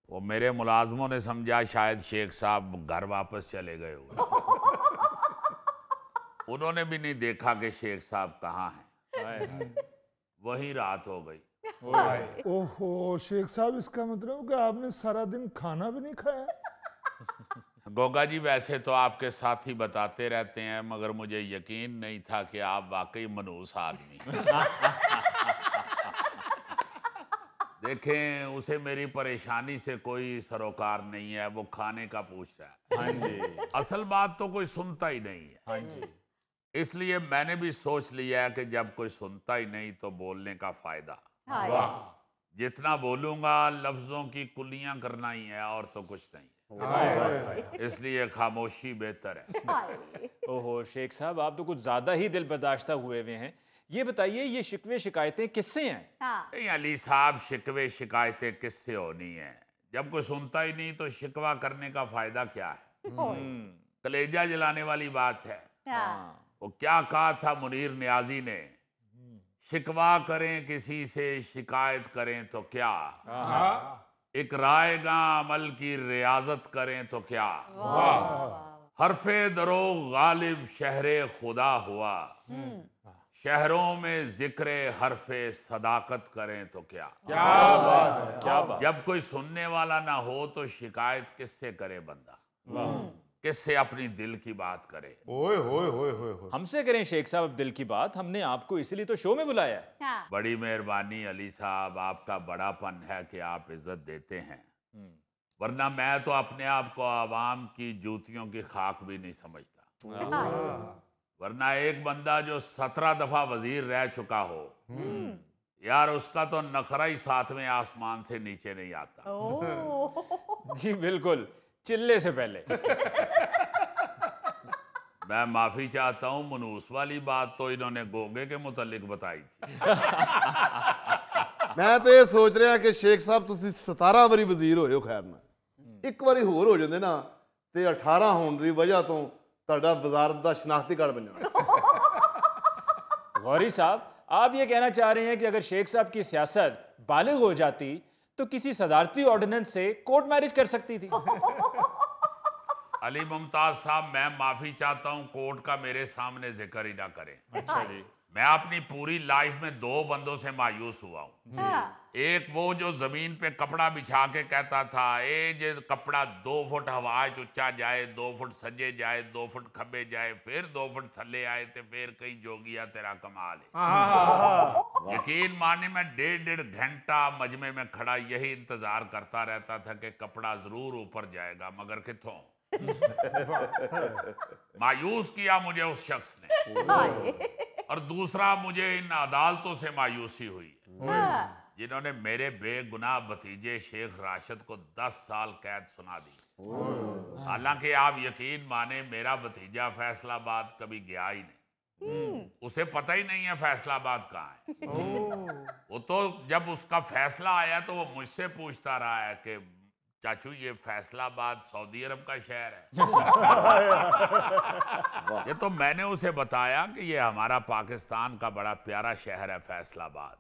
वो मेरे मुलाजमों ने समझा शायद शेख साहब घर वापस चले गए हुए। उन्होंने भी नहीं देखा कि शेख साहब कहाँ हैं। वहीं रात हो गई। ओहो शेख साहब, इसका मतलब कि आपने सारा दिन खाना भी नहीं खाया। गोगा जी, वैसे तो आपके साथी बताते रहते हैं, मगर मुझे यकीन नहीं था कि आप वाकई मनहूस आदमी। देखें, उसे मेरी परेशानी से कोई सरोकार नहीं है, वो खाने का पूछ रहा है। हाँ जी। असल बात तो कोई सुनता ही नहीं है। हाँ जी। इसलिए मैंने भी सोच लिया है कि जब कोई सुनता ही नहीं तो बोलने का फायदा। जितना बोलूंगा लफ्जों की कुलियां करना ही है और तो कुछ नहीं। इसलिए खामोशी बेहतर है। ओहो शेख साहब, आप तो कुछ ज्यादा ही दिल बर्दाश्ता हुए हुए हैं। ये बताइए, ये शिकवे शिकायतें किससे हैं? नहीं अली साहब, शिकवे शिकायतें किससे होनी है? जब कोई सुनता ही नहीं तो शिकवा करने का फायदा क्या है? कलेजा जलाने वाली बात है। वो क्या कहा था मुनीर नियाजी ने, शिकवा करें किसी से शिकायत करें तो क्या, इकराएगा अमल की रियाजत करें तो क्या, हरफे दरो गालिब शहरे खुदा हुआ, शहरों में जिक्रे हरफे सदाकत करें तो क्या। क्या बात है, क्या बात। जब कोई सुनने वाला ना हो तो शिकायत किससे करे बंदा, किससे अपनी दिल की बात करे। ओए होए होए होए। हमसे करें शेख साहब अब दिल की बात, हमने आपको इसलिए तो शो में बुलाया है। बड़ी मेहरबानी अली साहब, आपका बड़ापन है कि आप इज्जत देते हैं, वरना मैं तो अपने आप को आवाम की जूतियों की खाक भी नहीं समझता। वरना एक बंदा जो 17 दफा वजीर रह चुका हो, यार उसका तो नखरा ही 7वें आसमान से नीचे नहीं आता। जी बिल्कुल, चिल्ले से पहले। मैं माफी चाहता हूं, मनूस वाली बात तो इन्होंने गोगे के मुतालिक बताई थी। मैं तो ये सोच रहा कि शेख साहब तुसी 17 बारी वजीर होए हो, खैर ना एक बारी होर हो जांदे ना ते 18 होने की वजह तो ਤੁਹਾਡਾ वजारत का शनाख्ती कार्ड बन जाना। गौरी साहब, आप ये कहना चाह रहे हैं कि अगर शेख साहब की सियासत बालिग हो जाती तो किसी सदारती ऑर्डिनेंस से कोर्ट मैरिज कर सकती थी। अली मुमताज साहब, मैं माफी चाहता हूं, कोर्ट का मेरे सामने जिक्र ही ना करें। अच्छा जी। मैं अपनी पूरी लाइफ में 2 बंदों से मायूस हुआ हूं। एक वो जो जमीन पे कपड़ा बिछा के कहता था, ए जे कपड़ा 2 फुट हवा उच्चा जाए, 2 फुट सजे जाए, 2 फुट खब्बे जाए, फिर 2 फुट थल्ले आए तो फिर कहीं जोगिया तेरा कमाल है। यकीन माने मैं 1.5 घंटा मजमे में खड़ा यही इंतजार करता रहता था कि कपड़ा जरूर ऊपर जाएगा, मगर किथों। मायूस किया मुझे उस शख्स ने। और दूसरा, मुझे इन अदालतों से मायूसी हुई जिन्होंने मेरे बेगुनाह भतीजे शेख राशिद को 10 साल कैद सुना दी। हालांकि आप यकीन माने मेरा भतीजा फैसलाबाद कभी गया ही नहीं, उसे पता ही नहीं है फैसलाबाद कहाँ है। वो तो जब उसका फैसला आया तो वो मुझसे पूछता रहा है कि चाचू ये फैसलाबाद सऊदी अरब का शहर है। ये तो मैंने उसे बताया कि ये हमारा पाकिस्तान का बड़ा प्यारा शहर है फैसलाबाद।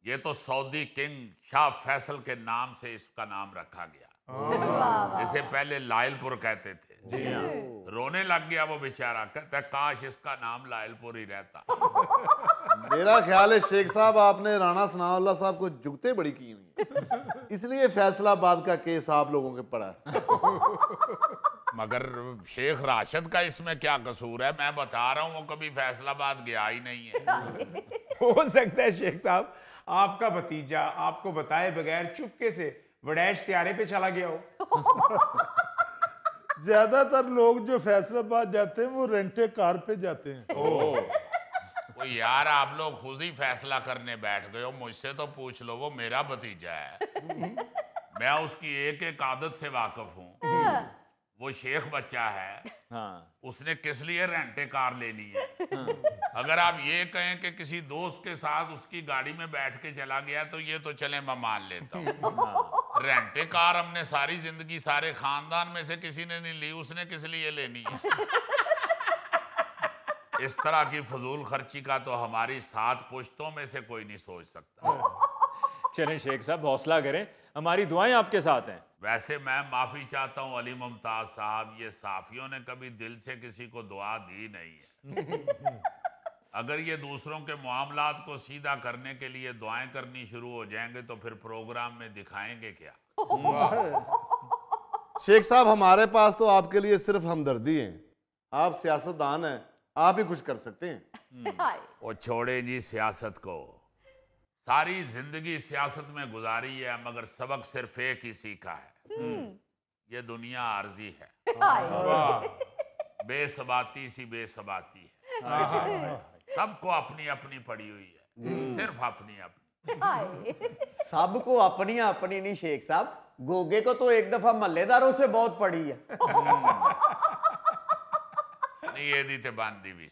ये तो सऊदी किंग शाह फैसल के नाम से इसका नाम रखा गया। इसे पहले लायलपुर कहते थे। रोने लग गया वो बेचारा, कहता है काश इसका नाम लायलपुर ही रहता। मेरा ख्याल है शेख साहब आपने राणा सनाउल्लाह साहब को जुगते बड़ी की हुई है, इसलिए फैसलाबाद का केस आप लोगों के पड़ा है। मगर शेख राशिद का इसमें क्या कसूर है? मैं बता रहा हूँ वो कभी फैसलाबाद गया ही नहीं है। हो सकता है शेख साहब आपका भतीजा आपको बताए बगैर चुपके से वडैश त्यारे पे चला गया हो। ज्यादातर लोग जो फैसलाबाद जाते हैं वो रेंटे कार पे जाते हैं। वो यार आप लोग खुद ही फैसला करने बैठ गए हो, मुझसे तो पूछ लो, वो मेरा भतीजा है, मैं उसकी एक एक आदत से वाकिफ हूँ। वो शेख बच्चा है, हाँ। उसने किस लिए रेंटे कार लेनी है? अगर आप ये कहें कि किसी दोस्त के साथ उसकी गाड़ी में बैठ के चला गया तो ये तो चले मैं मान लेता हूँ। रेंटे कार हमने सारी जिंदगी सारे खानदान में से किसी ने नहीं ली, उसने किस लिए लेनी है? इस तरह की फजूल खर्ची का तो हमारी 7 पुश्तों में से कोई नहीं सोच सकता। चलें शेख साहब हौसला करें, हमारी दुआएं आपके साथ हैं। वैसे मैं माफी चाहता हूँ अली मुमताज साहब, ये साफियों ने कभी दिल से किसी को दुआ दी नहीं है। अगर ये दूसरों के मामलात को सीधा करने के लिए दुआएं करनी शुरू हो जाएंगे तो फिर प्रोग्राम में दिखाएंगे क्या? शेख साहब हमारे पास तो आपके लिए सिर्फ हमदर्दी है, आप सियासतदान हैं, आप ही कुछ कर सकते हैं। वो छोड़े जी सियासत को, सारी जिंदगी सियासत में गुजारी है मगर सबक सिर्फ एक ही सीखा है, ये दुनिया आर्जी है, बेसबाती सी बेसबाती है, सबको अपनी अपनी पड़ी हुई है, सिर्फ अपनी अपनी। सबको अपनी अपनी नहीं शेख साहब, गोगे को तो एक दफा मल्लेदारों से बहुत पड़ी है। नहीं ये दी ते बांधी भी।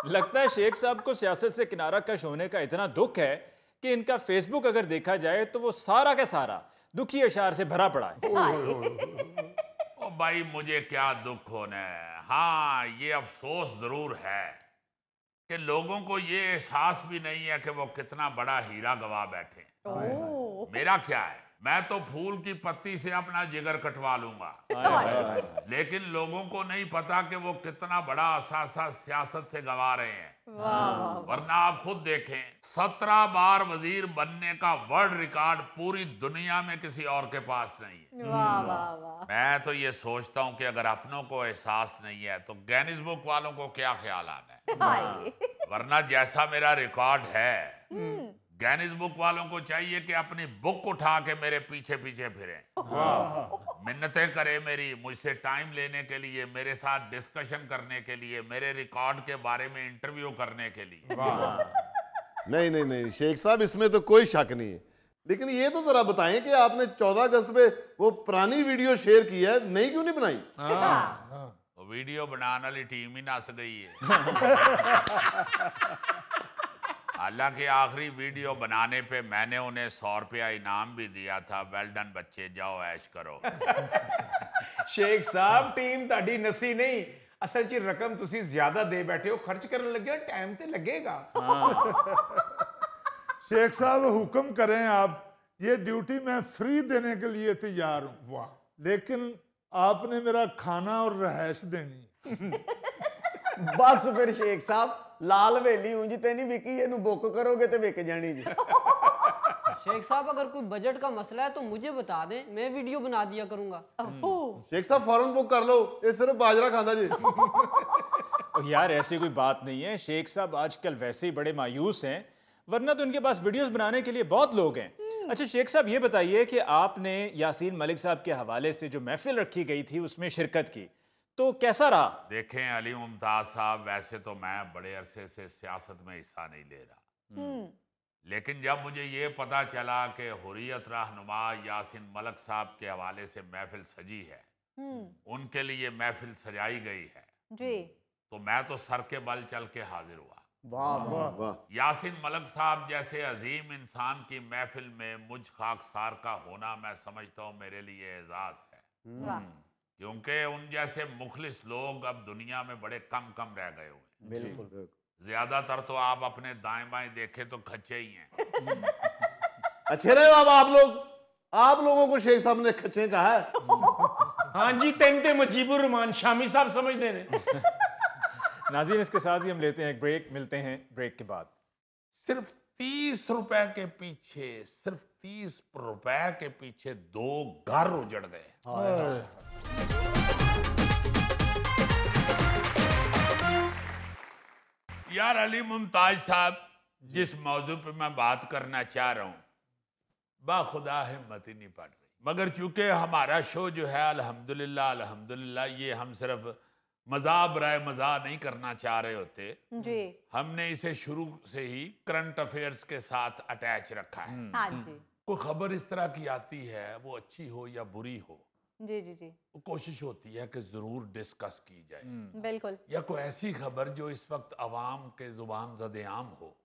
लगता है शेख साहब को सियासत से किनारा कश होने का इतना दुख है कि इनका फेसबुक अगर देखा जाए तो वो सारा का सारा दुखी अशार से भरा पड़ा है। ओ भाई मुझे क्या दुख होना है, हाँ ये अफसोस जरूर है कि लोगों को ये एहसास भी नहीं है कि वो कितना बड़ा हीरा गवा बैठे। मेरा क्या है, मैं तो फूल की पत्ती से अपना जिगर कटवा लूंगा, लेकिन लोगों को नहीं पता कि वो कितना बड़ा असासा सियासत से गवा रहे हैं। वरना आप खुद देखें, 17 बार वजीर बनने का वर्ल्ड रिकॉर्ड पूरी दुनिया में किसी और के पास नहीं है। मैं तो ये सोचता हूँ कि अगर अपनों को एहसास नहीं है तो गिनीज बुक वालों को क्या ख्याल आना है? वरना जैसा मेरा रिकॉर्ड है, गिनीज बुक वालों को चाहिए कि अपनी बुक उठा के मेरे पीछे पीछे फिरें, मिन्नतें करे मेरी, मुझसे टाइम लेने के लिए, मेरे साथ डिस्कशन करने के लिए, मेरे रिकॉर्ड के बारे में इंटरव्यू करने के लिए। नहीं नहीं नहीं शेख साहब, इसमें तो कोई शक नहीं है, लेकिन ये तो जरा बताएं कि आपने 14 अगस्त पे वो पुरानी वीडियो शेयर की है, नई क्यों नहीं बनाई? तो वीडियो बनाने वाली टीम ही नस गई है। हालांकि आखिरी वीडियो बनाने पे मैंने उन्हें 100 रुपया इनाम भी दिया था, वेल डन बच्चे, जाओ ऐश करो। शेख साहब टीम ताड़ी नसी नहीं, असल च रकम तुसी ज्यादा दे बैठे हो, खर्च करने लगे टाइम ते लगेगा। शेख साहब हुक्म करें आप, ये ड्यूटी मैं फ्री देने के लिए तैयार हूँ, लेकिन आपने मेरा खाना और रहायश देनी। बस फिर शेख साहब लाल हवेली ऊंज ते नहीं विकी, इनू बुक करोगे तो विक जानी जी। शेख साहब अगर कोई बजट का मसला है तो मुझे बता दें, मैं वीडियो बना दिया करूंगा। शेख साहब फौरन बुक कर लो, ये सिर्फ बाजरा खांदा जी। और यार ऐसी कोई बात नहीं है, शेख साहब आजकल वैसे ही बड़े मायूस हैं, वरना तो उनके पास वीडियोस बनाने के लिए बहुत लोग हैं। अच्छा शेख साहब ये बताइए कि आपने यासीन मलिक साहब के हवाले से जो महफिल रखी गई थी उसमें शिरकत की, तो कैसा रहा? देखें अली मुमताज साहब, वैसे तो मैं बड़े अरसे से सियासत में हिस्सा नहीं ले रहा, लेकिन जब मुझे ये पता चला कि हुर्रियत रहनुमा यासीन मलिक साहब के हवाले से महफिल सजी है, उनके लिए महफिल सजाई गई है जी, तो मैं तो सर के बल चल के हाजिर हुआ। वाह वाह वाह। यासीन मलिक साहब जैसे अजीम इंसान की महफिल में मुझ खाकसार का होना मैं समझता हूँ मेरे लिए एजाज है, क्योंकि उन जैसे मुखलिस लोग अब दुनिया में बड़े कम कम रह गए हुए। बिल्कुल, ज्यादातर तो आप अपने दाएं बाएं देखें तो खच्चे ही हैं। अच्छे रहे हो अब आप लोग, आप लोगों को शेख साहब ने खच्चे कहा है। हाँ जी, तेंते मुजीबुर रहमान शामी साहब समझते हैं। नाज़रीन, इसके साथ ही हम लेते हैं एक ब्रेक, मिलते हैं ब्रेक के बाद। सिर्फ 30 रुपए के पीछे, सिर्फ 30 रुपए के पीछे 2 घर उजड़ गए। यार अली मुमताज साहब, जिस मौजू पे मैं बात करना चाह रहा हूं, बाखुदा हिम्मत ही नहीं पड़ रही। मगर चूंकि हमारा शो जो है अल्हम्दुलिल्लाह अल्हम्दुलिल्लाह, ये हम सिर्फ मज़ा बराए मज़ा नहीं करना चाह रहे होते जी। हमने इसे शुरू से ही करंट अफेयर्स के साथ अटैच रखा है। हाँ जी कोई खबर इस तरह की आती है, वो अच्छी हो या बुरी हो, जी जी जी वो कोशिश होती है कि जरूर डिस्कस की जाए, बिल्कुल। या कोई ऐसी खबर जो इस वक्त अवाम के जुबान ज़द-ए-आम हो,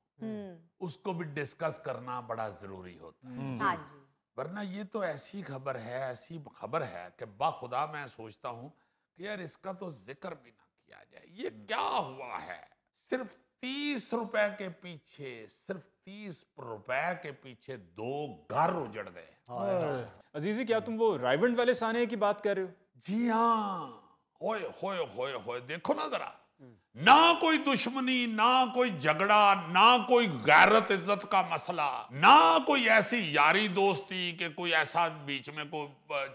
उसको भी डिस्कस करना बड़ा जरूरी होता है। हाँ जी। वरना ये तो ऐसी खबर है कि बाखुदा मैं सोचता हूँ कि यार इसका तो जिक्र भी ना किया जाए। ये क्या हुआ है? सिर्फ 30 रुपए के पीछे, सिर्फ 30 रुपए के पीछे 2 घर उजड़ गए। अजीजी, क्या तुम वो रायवंड वाले साने की बात कर रहे हो? जी हाँ, होए होए होए होए, देखो ना जरा, ना कोई दुश्मनी, ना कोई झगड़ा, ना कोई गैरत इज्जत का मसला, ना कोई ऐसी यारी दोस्ती कि कोई ऐसा बीच में कोई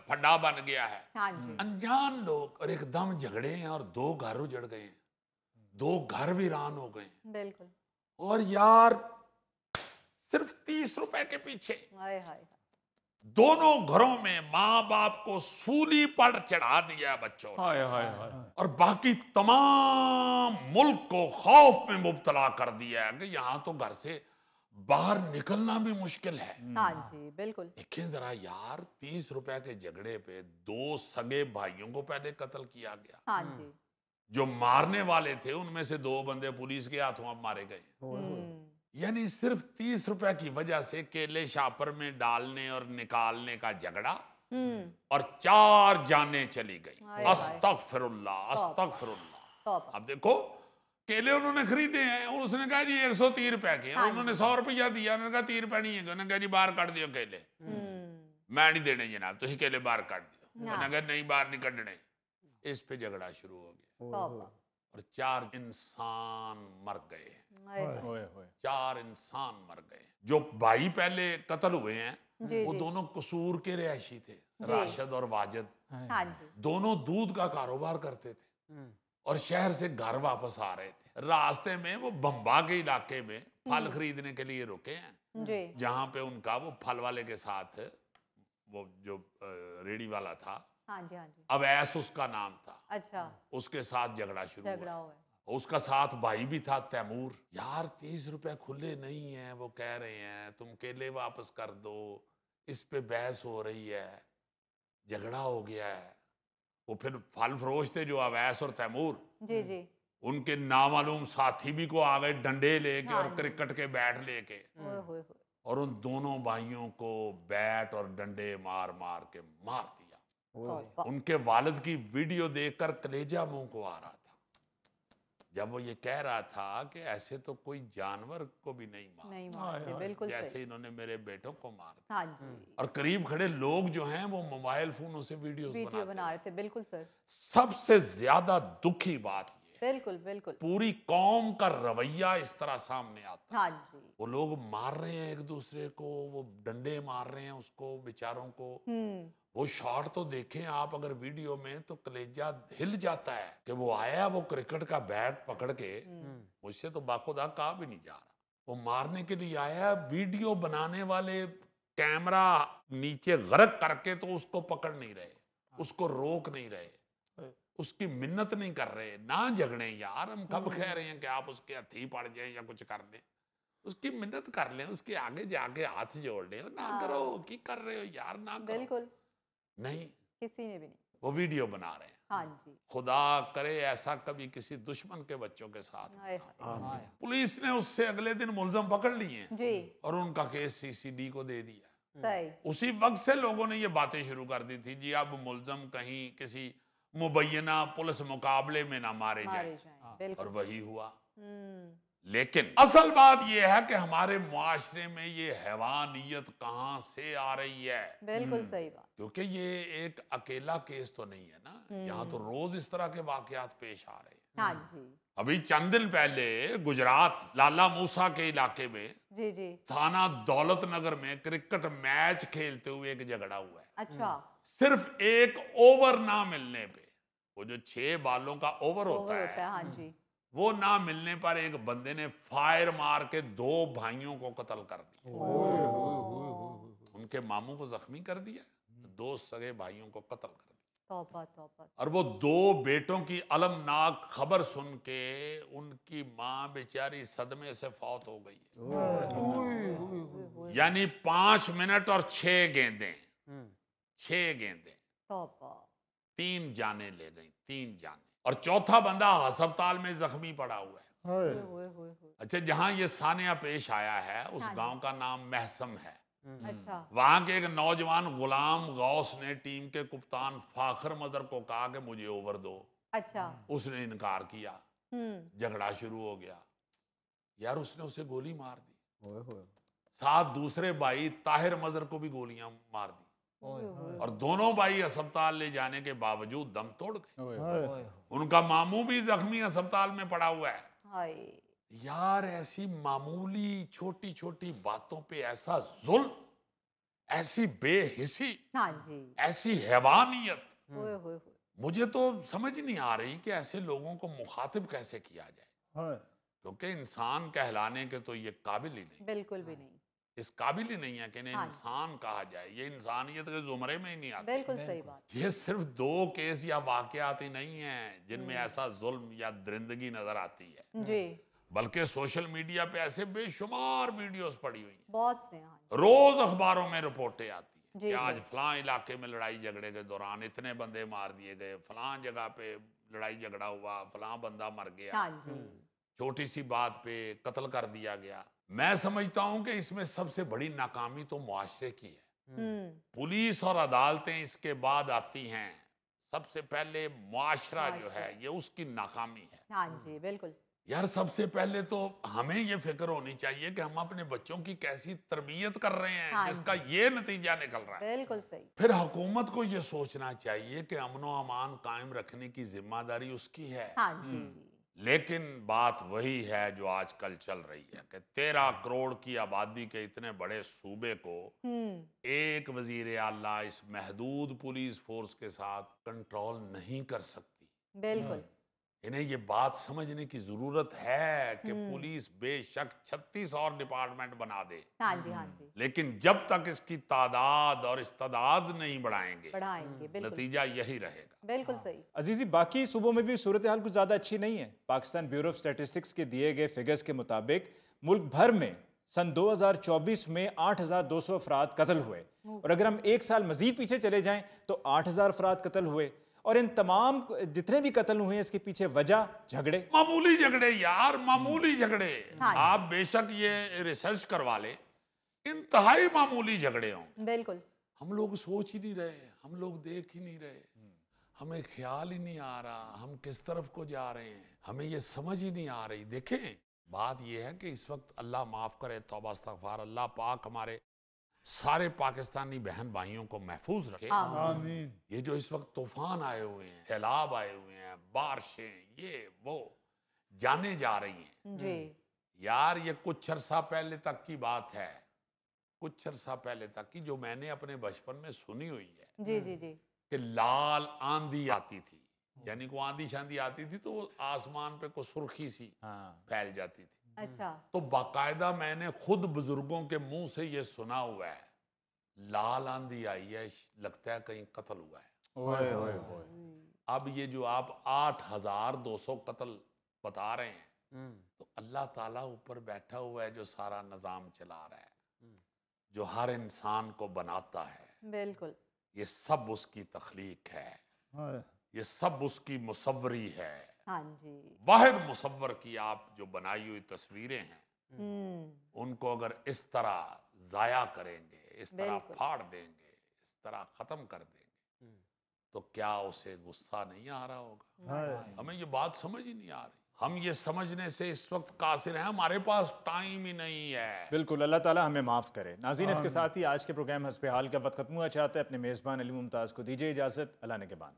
फड्डा बन गया है। हाँ जी। अनजान लोग और एकदम झगड़े हैं और 2 घर उजड़ गए हैं, 2 घर वीरान हो गए। बिल्कुल। और यार सिर्फ 30 रुपए के पीछे हाय हाय। दोनों घरों में माँ बाप को सूली पर चढ़ा दिया बच्चों ने। हाय हाय हाय। और बाकी तमाम मुल्क को खौफ में मुब्तला कर दिया है कि यहाँ तो घर से बाहर निकलना भी मुश्किल है। हाँ जी बिल्कुल। देखिए जरा यार, 30 रुपए के झगड़े पे 2 सगे भाइयों को पहले कत्ल किया गया। हाँ जी। जो मारने वाले थे उनमें से 2 बंदे पुलिस के हाथों अब मारे गए। यानी सिर्फ 30 रुपए की वजह से केले शापर में डालने और निकालने का झगड़ा और 4 जानें चली गई। अस्तगफिरुल्लाह अस्तगफिरुल्लाह। अब देखो, केले उन्होंने खरीदे हैं और उसने कहा जी 130 रुपए के, उन्होंने 100 रुपया दिया, उन्होंने कहा 30 रुपए नहीं है, उन्होंने कहा जी बाहर काट दियो केले। मैं नहीं देने जनाब, तुम केले बाहर काट दियो। उन्होंने कहा नहीं बाहर नहीं कटने। इस पे झगड़ा शुरू हो गया और 4 इंसान मर गए। 4 इंसान मर गए। जो भाई पहले कत्ल हुए हैं वो दोनों कसूर के रिहायशी थे, राशिद और वाजिद। हाँ जी। दोनों दूध का कारोबार करते थे और शहर से घर वापस आ रहे थे। रास्ते में वो बम्बा के इलाके में फल खरीदने के लिए रुके हैं, जहाँ पे उनका वो फल वाले के साथ वो जो रेडी वाला था, हाँ जी हाँ जी, अवैस उसका नाम था। अच्छा। उसके साथ झगड़ा शुरू झगड़ा हुआ है। उसका साथ भाई भी था तैमूर। यार 30 रुपए खुले नहीं है, वो कह रहे हैं तुम केले वापस कर दो। इस पे बहस हो रही है, झगड़ा हो गया है। वो फिर फल फरोश थे जो अवैस और तैमूर, जी जी, उनके नामालूम साथी भी को आ गए डंडे लेके और क्रिकेट के बैट लेके, और उन दोनों भाइयों को बैट और डंडे मार मार के मार दिया। उनके वालिद की वीडियो देखकर कलेजा मुंह को आ रहा था जब वो ये कह रहा था कि ऐसे तो कोई जानवर को भी नहीं मारते, बिल्कुल जैसे इन्होंने मेरे बेटों को मारा। हाँ जी। और करीब खड़े लोग जो हैं वो मोबाइल फोनों से वीडियो बना रहे थे। बिल्कुल सर। सबसे ज्यादा दुखी बात ये, बिल्कुल बिल्कुल, पूरी कौम का रवैया इस तरह सामने आता। हाँ जी। वो लोग मार रहे हैं एक दूसरे को, वो डंडे मार रहे हैं उसको बेचारों को। वो शॉट तो देखें आप अगर वीडियो में, तो कलेजा हिल जाता है कि वो आया, वो क्रिकेट का बैट पकड़ के, मुझसे तो बाखुदा कहा भी नहीं जा रहा, वो मारने के लिए आया। वीडियो बनाने वाले कैमरा नीचे गरक करके तो उसको पकड़ नहीं रहे, उसको रोक नहीं रहे, उसकी मिन्नत नहीं कर रहे। ना झगड़े यार, हम कब कह रहे हैं कि आप उसके हथी पड़ जाए या कुछ कर लें, उसकी मिन्नत कर लें, उसके आगे जाके हाथ जोड़ लें। ना करो, की कर रहे हो यार, ना करो। बिल्कुल नहीं, किसी ने भी नहीं। वो वीडियो बना रहे हैं। हाँ जी। खुदा करे ऐसा कभी किसी दुश्मन के बच्चों के साथ। पुलिस ने उससे अगले दिन मुलजम पकड़ लिए जी, और उनका केस CCD को दे दिया। सही। उसी वक्त से लोगों ने ये बातें शुरू कर दी थी, जी अब मुलजम कहीं किसी मुबैना पुलिस मुकाबले में ना मारे जाए। और वही हुआ। लेकिन असल बात यह है कि हमारे मुआशरे में ये हैवानियत कहाँ से आ रही है। बिल्कुल सही बात। क्योंकि ये एक अकेला केस तो नहीं है ना, यहाँ तो रोज इस तरह के वाकयात पेश आ रहे हैं। हाँ जी अभी चंद दिन पहले गुजरात लाला मूसा के इलाके में जी जी। थाना दौलत नगर में क्रिकेट मैच खेलते हुए एक झगड़ा हुआ है। अच्छा। सिर्फ एक ओवर ना मिलने पे, वो जो 6 बालों का ओवर होता है, हाँ जी, वो ना मिलने पर एक बंदे ने फायर मार के 2 भाइयों को कत्ल कर दिया। उनके मामू को जख्मी कर दिया, 2 सगे भाइयों को कत्ल कर दिया। तौबा तौबा। और वो 2 बेटों की अलमनाक खबर सुन के उनकी माँ बेचारी सदमे से फौत हो गई है। यानी 5 मिनट और 6 गेंदें, 6 गेंदें, 3 जाने ले गई, 3 जाने। और चौथा बंदा अस्पताल में जख्मी पड़ा हुआ है। अच्छा, जहां ये सानिया पेश आया है उस गांव का नाम महसम है। अच्छा। वहां के एक नौजवान गुलाम गौस ने टीम के कप्तान फाखर मदर को कहा कि मुझे ओवर दो। अच्छा। उसने इनकार किया, झगड़ा शुरू हो गया। यार उसने उसे गोली मार दी, साथ दूसरे भाई ताहिर मदर को भी गोलियां मार दी, और दोनों भाई अस्पताल ले जाने के बावजूद दम तोड़ गए। उनका मामू भी जख्मी अस्पताल में पड़ा हुआ है। यार ऐसी मामूली छोटी छोटी बातों पे ऐसा जुल्म, ऐसी बेहिसी, हाँ जी, ऐसी हैवानियत, मुझे तो समझ नहीं आ रही कि ऐसे लोगों को मुखातिब कैसे किया जाए। क्योंकि इंसान कहलाने के तो ये काबिल ही नहीं, बिल्कुल भी नहीं, इस काबिल ही नहीं है कि इन्हें हाँ। इंसान कहा जाए। ये इंसानियत के जुमरे में ही नहीं आते। बिल्कुल सही बात। ये सिर्फ 2 केस या वाकयात ही नहीं है जिनमें ऐसा जुल्म या दरिंदगी नजर आती है जी, बल्कि सोशल मीडिया पे ऐसे बेशुमार वीडियोस पड़ी हुई हैं। बहुत से। हाँ रोज अखबारों में रिपोर्टें आती हैं जी, कि आज जी। फलां इलाके में लड़ाई झगड़े के दौरान इतने बंदे मार दिए गए, फलां जगह पे लड़ाई झगड़ा हुआ, फलां बंदा मर गया, हाँ जी, छोटी सी बात पे कत्ल कर दिया गया। मैं समझता हूं कि इसमें सबसे बड़ी नाकामी तो मुआशरे की है। पुलिस और अदालतें इसके बाद आती हैं, सबसे पहले मुआशरा जो है ये उसकी नाकामी है। हाँ जी, बिल्कुल। यार सबसे पहले तो हमें ये फिक्र होनी चाहिए कि हम अपने बच्चों की कैसी तरबियत कर रहे हैं, हाँ जिसका ये नतीजा निकल रहा है। बिल्कुल सही। फिर हुकूमत को ये सोचना चाहिए कि अमन व अमान कायम रखने की जिम्मेदारी उसकी है। हाँ जी, लेकिन बात वही है जो आजकल चल रही है कि 13 करोड़ की आबादी के इतने बड़े सूबे को एक वजीर आला इस महदूद पुलिस फोर्स के साथ कंट्रोल नहीं कर सकती। बिल्कुल। इन्हें ये बात समझने की जरूरत है कि पुलिस बेशक 36 और डिपार्टमेंट बना दे, हाँ जी, हाँ जी, लेकिन जब तक इसकी तादाद और इस्तादाद नहीं बढ़ाएंगे, बिल्कुल। नतीजा यही रहेगा। बिल्कुल सही। अजीजी, बाकी सूबों में भी सूरत हाल कुछ ज़्यादा अच्छी नहीं है। पाकिस्तान ब्यूरो ऑफ स्टैटिस्टिक्स के दिए गए फिगर्स के मुताबिक मुल्क भर में सन 2024 में 8,200 अफराद कत्ल हुए, और अगर हम 1 साल मजीद पीछे चले जाएं तो 8,000 अफराद कत्ल हुए। और इन तमाम जितने भी कत्ल हुए हैं इसके पीछे वजह झगड़े, मामूली झगड़े यार, मामूली झगड़े। हाँ। आप बेशक ये रिसर्च करवा ले, इंतहाई मामूली झगड़े हों। बिल्कुल। हम लोग सोच ही नहीं रहे, हम लोग देख ही नहीं रहे, हमें ख्याल ही नहीं आ रहा हम किस तरफ को जा रहे हैं, हमें ये समझ ही नहीं आ रही। देखें, बात ये है कि इस वक्त अल्लाह माफ करे, तौबा इस्तग़फ़ार, अल्लाह पाक हमारे सारे पाकिस्तानी बहन भाइयों को महफूज रखे। आमीन। ये जो इस वक्त तूफान आए हुए हैं, सैलाब आए हुए हैं, बारिशें, ये वो जाने जा रही हैं जी। यार, ये कुछ अरसा पहले तक की बात है, कुछ अरसा पहले तक की, जो मैंने अपने बचपन में सुनी हुई है। जी जी जी। कि लाल आंधी आती थी, यानी को आंधी शांधी आती थी तो वो आसमान पे को सुर्खी सी फैल जाती थी। अच्छा। तो बाकायदा मैंने खुद बुजुर्गों के मुंह से ये सुना हुआ है, लाल आंधी आई है, लगता है कहीं कत्ल हुआ है। अब ये जो आप 8,200 कत्ल बता रहे हैं, तो अल्लाह ताला ऊपर बैठा हुआ है जो सारा निजाम चला रहा है, जो हर इंसान को बनाता है। बिल्कुल। ये सब उसकी तख्लीक है, ये सब उसकी मुसव्वरी है। हाँ जी। वाहिद मुसव्वर की आप जो बनाई हुई तस्वीरें हैं, उनको अगर इस तरह जाया करेंगे, इस तरह फाड़ देंगे, इस तरह खत्म कर देंगे, तो क्या उसे गुस्सा नहीं आ रहा होगा? हमें ये बात समझ ही नहीं आ रही। हम ये समझने से इस वक्त कासिर हैं, हमारे पास टाइम ही नहीं है। बिल्कुल, अल्लाह ताला हमें माफ़ करे। नाज़रीन, इसके साथ ही आज के प्रोग्राम हस्बे हाल का वक्त खत्म हुआ चाहता है। अपने मेज़बान अली मुमताज़ को दीजिए इजाज़त। अल्लाह ने के बाद।